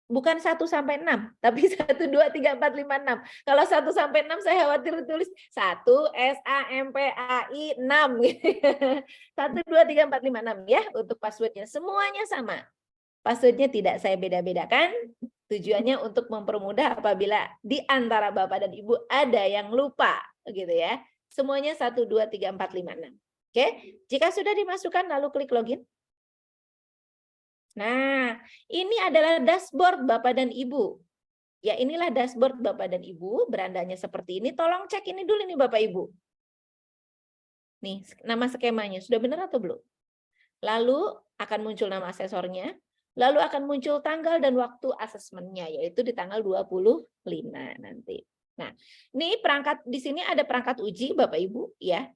Bukan 1 sampai 6, tapi 1, 2, 3, 4, 5, 6. Kalau 1 sampai 6 saya khawatir tulis 1 SAMPAI 6. 1, 2, 3, 4, 5, 6 ya untuk passwordnya. Semuanya sama. Passwordnya tidak saya beda-bedakan. Tujuannya untuk mempermudah apabila di antara Bapak dan Ibu ada yang lupa. Gitu ya. Semuanya 1, 2, 3, 4, 5, 6. Oke. Jika sudah dimasukkan lalu klik login. Nah, ini adalah dashboard Bapak dan Ibu. Ya, inilah dashboard Bapak dan Ibu, berandanya seperti ini. Tolong cek ini dulu nih Bapak Ibu. Nih, nama skemanya sudah benar atau belum? Lalu akan muncul nama asesornya, lalu akan muncul tanggal dan waktu asesmennya, yaitu di tanggal 25 nanti. Nah, ini perangkat di sini ada perangkat uji Bapak Ibu ya.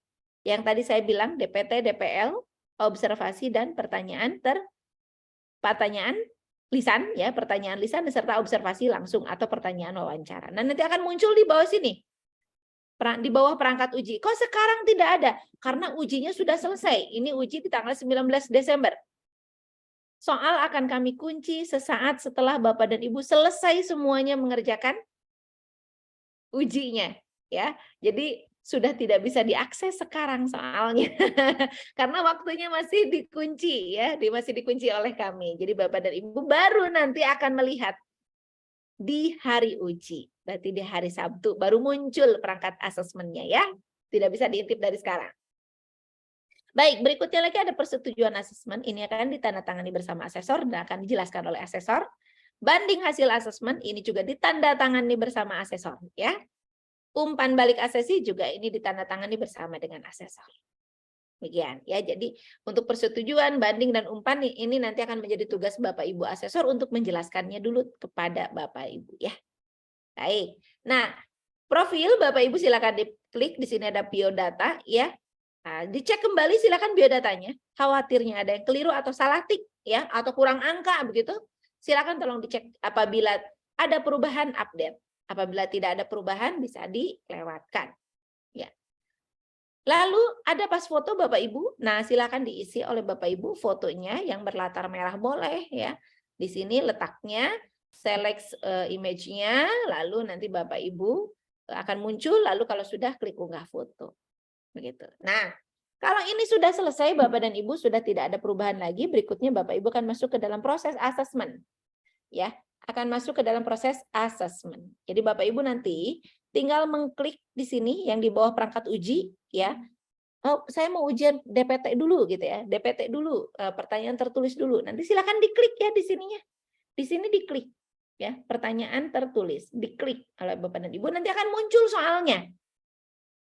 Yang tadi saya bilang DPT, DPL, observasi dan pertanyaan lisan ya, pertanyaan lisan serta observasi langsung atau pertanyaan wawancara. Nah, nanti akan muncul di bawah sini. Di bawah perangkat uji. Kok sekarang tidak ada? Karena ujinya sudah selesai. Ini uji di tanggal 19 Desember. Soal akan kami kunci sesaat setelah Bapak dan Ibu selesai semuanya mengerjakan ujinya, ya. Jadi sudah tidak bisa diakses sekarang soalnya. Karena waktunya masih dikunci ya, masih dikunci oleh kami. Jadi Bapak dan Ibu baru nanti akan melihat di hari uji. Berarti di hari Sabtu baru muncul perangkat asesmennya ya. Tidak bisa diintip dari sekarang. Baik, berikutnya lagi ada persetujuan asesmen. Ini akan ditandatangani bersama asesor dan akan dijelaskan oleh asesor. Banding hasil asesmen ini juga ditandatangani bersama asesor ya. Umpan balik asesi juga ini ditandatangani bersama dengan asesor. Demikian ya. Jadi untuk persetujuan, banding dan umpan ini nanti akan menjadi tugas Bapak Ibu asesor untuk menjelaskannya dulu kepada Bapak Ibu ya. Baik. Nah, profil Bapak Ibu silakan diklik di sini ada biodata ya. Nah, dicek kembali silakan biodatanya. Khawatirnya ada yang keliru atau salah tik ya atau kurang angka begitu. Silakan tolong dicek apabila ada perubahan update. Apabila tidak ada perubahan bisa dilewatkan. Ya. Lalu ada pas foto Bapak Ibu. Nah, silakan diisi oleh Bapak Ibu fotonya yang berlatar merah boleh ya. Di sini letaknya select image-nya lalu nanti Bapak Ibu akan muncul lalu kalau sudah klik unggah foto. Begitu. Nah, kalau ini sudah selesai Bapak dan Ibu sudah tidak ada perubahan lagi, berikutnya Bapak Ibu akan masuk ke dalam proses asesmen. Ya, akan masuk ke dalam proses asesmen. Jadi Bapak Ibu nanti tinggal mengklik di sini yang di bawah perangkat uji ya. Oh, saya mau ujian DPT dulu gitu ya. DPT dulu, pertanyaan tertulis dulu. Nanti silakan diklik ya di sininya. Di sini diklik ya, pertanyaan tertulis, diklik oleh Bapak dan Ibu nanti akan muncul soalnya.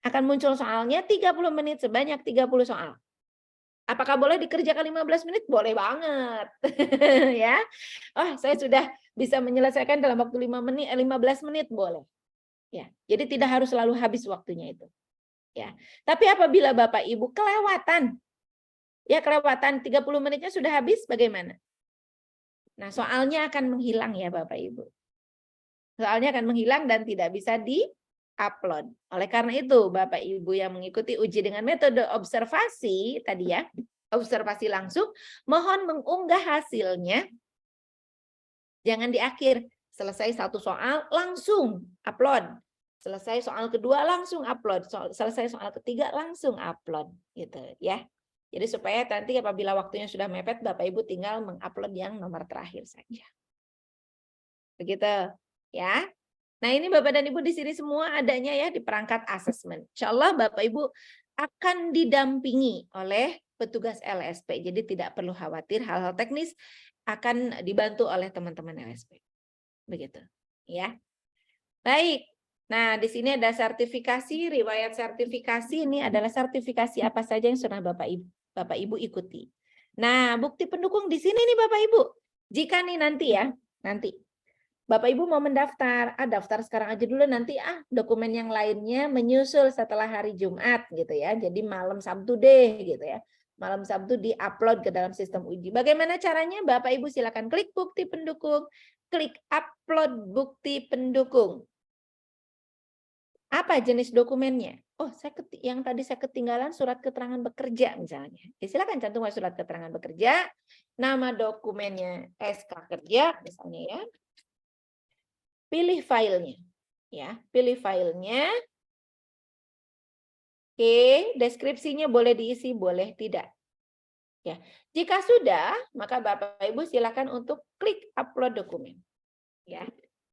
Akan muncul soalnya 30 menit sebanyak 30 soal. Apakah boleh dikerjakan 15 menit? Boleh banget. Ya. Oh, saya sudah bisa menyelesaikan dalam waktu 15 menit boleh. Ya. Jadi tidak harus selalu habis waktunya itu. Ya. Tapi apabila Bapak Ibu kelewatan, ya kelewatan 30 menitnya sudah habis bagaimana? Nah, soalnya akan menghilang ya Bapak Ibu. Soalnya akan menghilang dan tidak bisa di-upload. Oleh karena itu, Bapak Ibu yang mengikuti uji dengan metode observasi tadi ya, observasi langsung, mohon mengunggah hasilnya. Jangan di akhir, selesai satu soal langsung upload. Selesai soal kedua langsung upload. Selesai soal ketiga langsung upload gitu ya. Jadi supaya nanti apabila waktunya sudah mepet, Bapak Ibu tinggal mengupload yang nomor terakhir saja. Begitu ya. Nah, ini Bapak dan Ibu di sini semua adanya ya di perangkat asesmen. Insya Allah Bapak Ibu akan didampingi oleh petugas LSP. Jadi tidak perlu khawatir hal-hal teknis akan dibantu oleh teman-teman LSP. Begitu ya. Baik. Nah, di sini ada sertifikasi, riwayat sertifikasi ini adalah sertifikasi apa saja yang sudah Bapak Ibu ikuti. Nah, bukti pendukung di sini nih Bapak Ibu. Jika nih nanti ya, nanti Bapak Ibu mau mendaftar, daftar sekarang aja dulu nanti dokumen yang lainnya menyusul setelah hari Jumat gitu ya. Jadi malam Sabtu deh gitu ya. Malam Sabtu di-upload ke dalam sistem uji. Bagaimana caranya? Bapak Ibu silakan klik bukti pendukung, klik upload bukti pendukung. Apa jenis dokumennya? Oh, yang tadi saya ketinggalan surat keterangan bekerja misalnya. Ya, silakan cantumkan surat keterangan bekerja, nama dokumennya SK kerja misalnya ya. Pilih filenya, ya, pilih filenya. Oke, deskripsinya boleh diisi, boleh tidak. Ya, jika sudah, maka Bapak Ibu silakan untuk klik upload dokumen. Ya,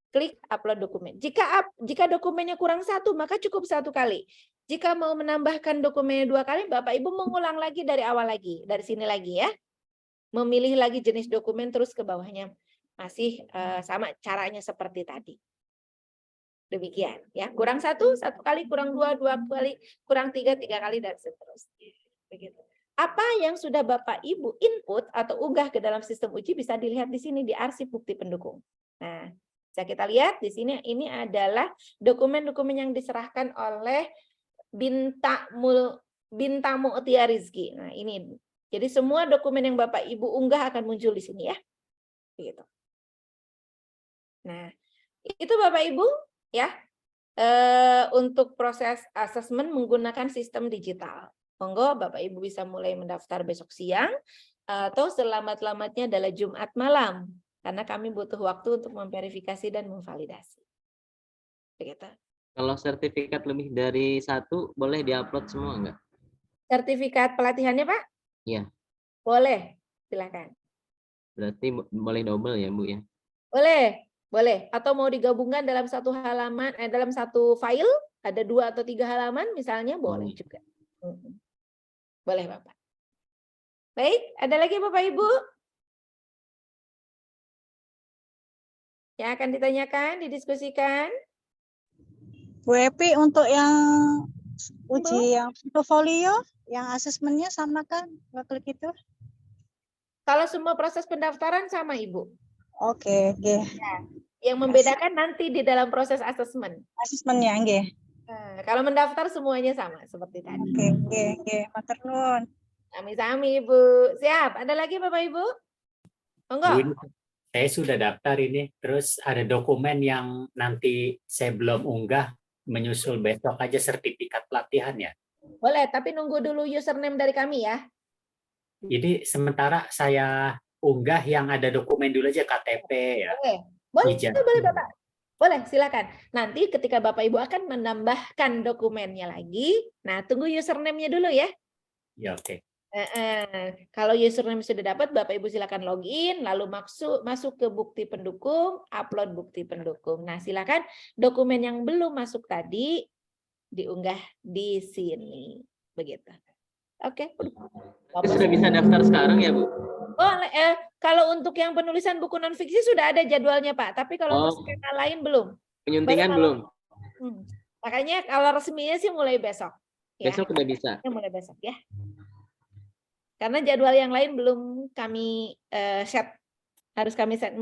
klik upload dokumen. Jika dokumennya kurang satu, maka cukup satu kali. Jika mau menambahkan dokumennya 2 kali, Bapak Ibu mengulang lagi dari awal lagi, dari sini lagi ya. Memilih lagi jenis dokumen terus ke bawahnya. Masih sama caranya seperti tadi. Demikian ya, kurang satu kali, kurang dua kali, kurang tiga kali dan seterusnya. Begitu. Apa yang sudah Bapak Ibu input atau unggah ke dalam sistem uji bisa dilihat di sini di arsip bukti pendukung. Nah, bisa kita lihat di sini ini adalah dokumen-dokumen yang diserahkan oleh Bintamo Tia Rizki. Nah, ini. Jadi semua dokumen yang Bapak Ibu unggah akan muncul di sini ya. Begitu. Nah, itu Bapak Ibu ya, untuk proses asesmen menggunakan sistem digital. Monggo Bapak Ibu bisa mulai mendaftar besok siang atau selamat-lamatnya adalah Jumat malam, karena kami butuh waktu untuk memverifikasi dan memvalidasi. Begitu. Kalau sertifikat lebih dari 1 boleh diupload semua enggak? Sertifikat pelatihannya Pak? Iya. Boleh, silakan. Berarti boleh double ya Bu ya? Boleh, boleh. Atau mau digabungkan dalam satu halaman, dalam satu file, ada 2 atau 3 halaman misalnya, boleh juga. Boleh Bapak. Baik, ada lagi Bapak Ibu? Yang akan ditanyakan, didiskusikan? Bu Epi, untuk yang uji yang portofolio, yang asesmennya sama kan? Klik itu? Kalau semua proses pendaftaran sama Ibu. Oke, oke. Yang membedakan nanti di dalam proses asesmen. Asesmennya, nggih. Nah, kalau mendaftar semuanya sama seperti tadi. Oke, nggih, nggih. Matur nuwun. Sami-sami Ibu. Siap. Ada lagi Bapak Ibu? Monggo. Bu, ini saya sudah daftar ini, terus ada dokumen yang nanti saya belum unggah, menyusul besok aja sertifikat pelatihannya. Boleh, tapi nunggu dulu username dari kami ya. Jadi sementara saya unggah yang ada dokumen dulu aja, KTP ya. Boleh, Ijazah. boleh Bapak. Boleh, silakan. Nanti ketika Bapak Ibu akan menambahkan dokumennya lagi, nah tunggu username-nya dulu ya. Ya, oke. Kalau username sudah dapat, Bapak Ibu silakan login, lalu masuk ke bukti pendukung, upload bukti pendukung. Nah, silakan dokumen yang belum masuk tadi diunggah di sini, begitu. Oke. Sudah bisa daftar sekarang ya Bu? Kalau untuk yang penulisan buku non fiksi sudah ada jadwalnya Pak, tapi kalau untuk skema lain belum. Penyuntingan belum? Makanya kalau resminya sih mulai besok. Besok udah bisa. Mulai besok ya. Karena jadwal yang lain belum kami set, harus kami set.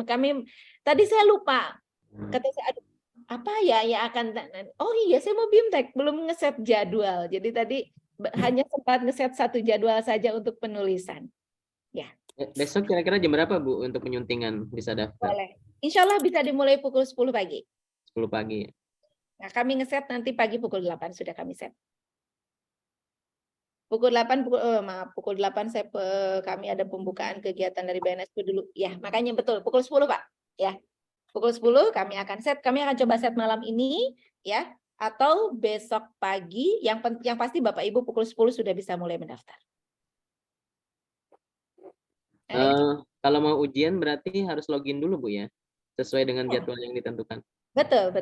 Tadi saya lupa, kata saya, aduh, apa ya yang akan, oh iya saya mau BIMTEK, belum ngeset jadwal. Jadi tadi hanya sempat ngeset 1 jadwal saja untuk penulisan. Ya. Besok kira-kira jam berapa Bu untuk penyuntingan bisa daftar? Boleh. Insya Allah bisa dimulai pukul 10 pagi. 10 pagi. Nah, kami ngeset nanti pagi pukul 8 sudah kami set. Pukul 8 kami ada pembukaan kegiatan dari BNSP dulu. Ya, makanya betul pukul 10 Pak. Ya. Pukul 10 kami akan set. Kami akan coba set malam ini ya, atau besok pagi, yang pasti Bapak Ibu pukul 10 sudah bisa mulai mendaftar. Kalau mau ujian berarti harus login dulu Bu ya, sesuai dengan jadwal yang ditentukan. Betul.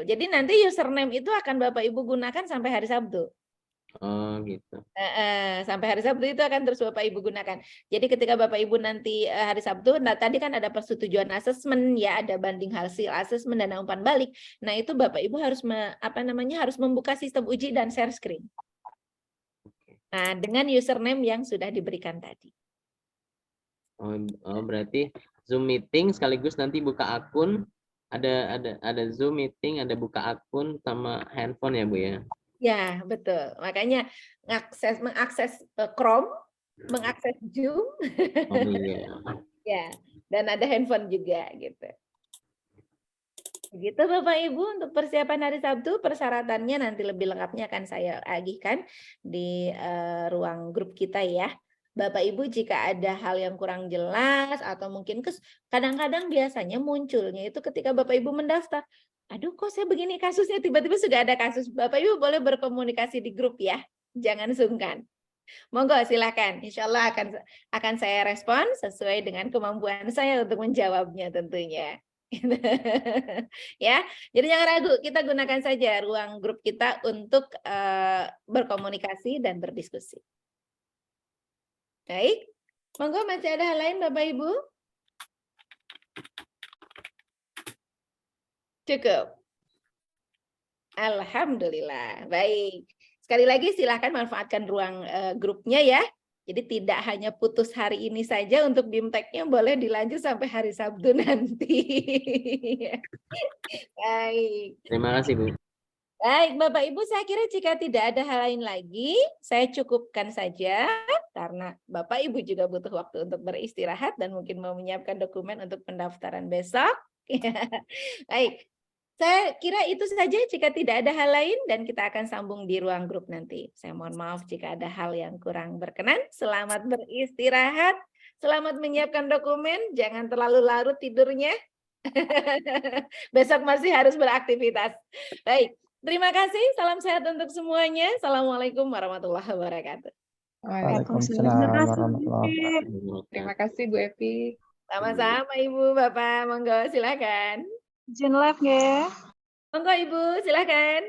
Jadi nanti username itu akan Bapak Ibu gunakan sampai hari Sabtu. Oh gitu. Sampai hari Sabtu itu akan terus Bapak Ibu gunakan. Jadi ketika Bapak Ibu nanti hari Sabtu, nah tadi kan ada persetujuan asesmen ya, ada banding hasil asesmen dan umpan balik. Nah itu Bapak Ibu harus harus membuka sistem uji dan share screen. Nah dengan username yang sudah diberikan tadi. Oh berarti Zoom meeting sekaligus nanti buka akun, ada Zoom meeting, ada buka akun sama handphone ya Bu ya. Ya, betul. Makanya mengakses Chrome, mengakses Zoom. Oh iya. Ya, dan ada handphone juga gitu. Begitu Bapak Ibu untuk persiapan hari Sabtu, persyaratannya nanti lebih lengkapnya akan saya agihkan di ruang grup kita ya. Bapak Ibu jika ada hal yang kurang jelas atau mungkin kadang-kadang biasanya munculnya itu ketika Bapak Ibu mendaftar. Aduh kok saya begini kasusnya, tiba-tiba sudah ada kasus. Bapak Ibu boleh berkomunikasi di grup ya. Jangan sungkan. Monggo silakan. Insya Allah akan saya respon sesuai dengan kemampuan saya untuk menjawabnya tentunya. Ya, jadi jangan ragu, kita gunakan saja ruang grup kita untuk berkomunikasi dan berdiskusi. Baik, monggo masih ada hal lain Bapak Ibu? Cukup. Alhamdulillah. Baik. Sekali lagi silahkan manfaatkan ruang grupnya ya. Jadi tidak hanya putus hari ini saja untuk BIMTEK-nya, boleh dilanjut sampai hari Sabtu nanti. Baik. Terima kasih Bu. Baik, Bapak Ibu, saya kira jika tidak ada hal lain lagi, saya cukupkan saja karena Bapak Ibu juga butuh waktu untuk beristirahat dan mungkin mau menyiapkan dokumen untuk pendaftaran besok. Baik, saya kira itu saja jika tidak ada hal lain dan kita akan sambung di ruang grup nanti. Saya mohon maaf jika ada hal yang kurang berkenan. Selamat beristirahat, selamat menyiapkan dokumen, jangan terlalu larut tidurnya. Besok masih harus beraktivitas. Baik. Terima kasih, salam sehat untuk semuanya. Assalamualaikum warahmatullahi wabarakatuh. Waalaikumsalam warahmatullahi wabarakatuh. Terima kasih Bu Epi. Sama-sama Ibu, Bapak, monggo silakan. Izin live nggih. Monggo Ibu, silakan.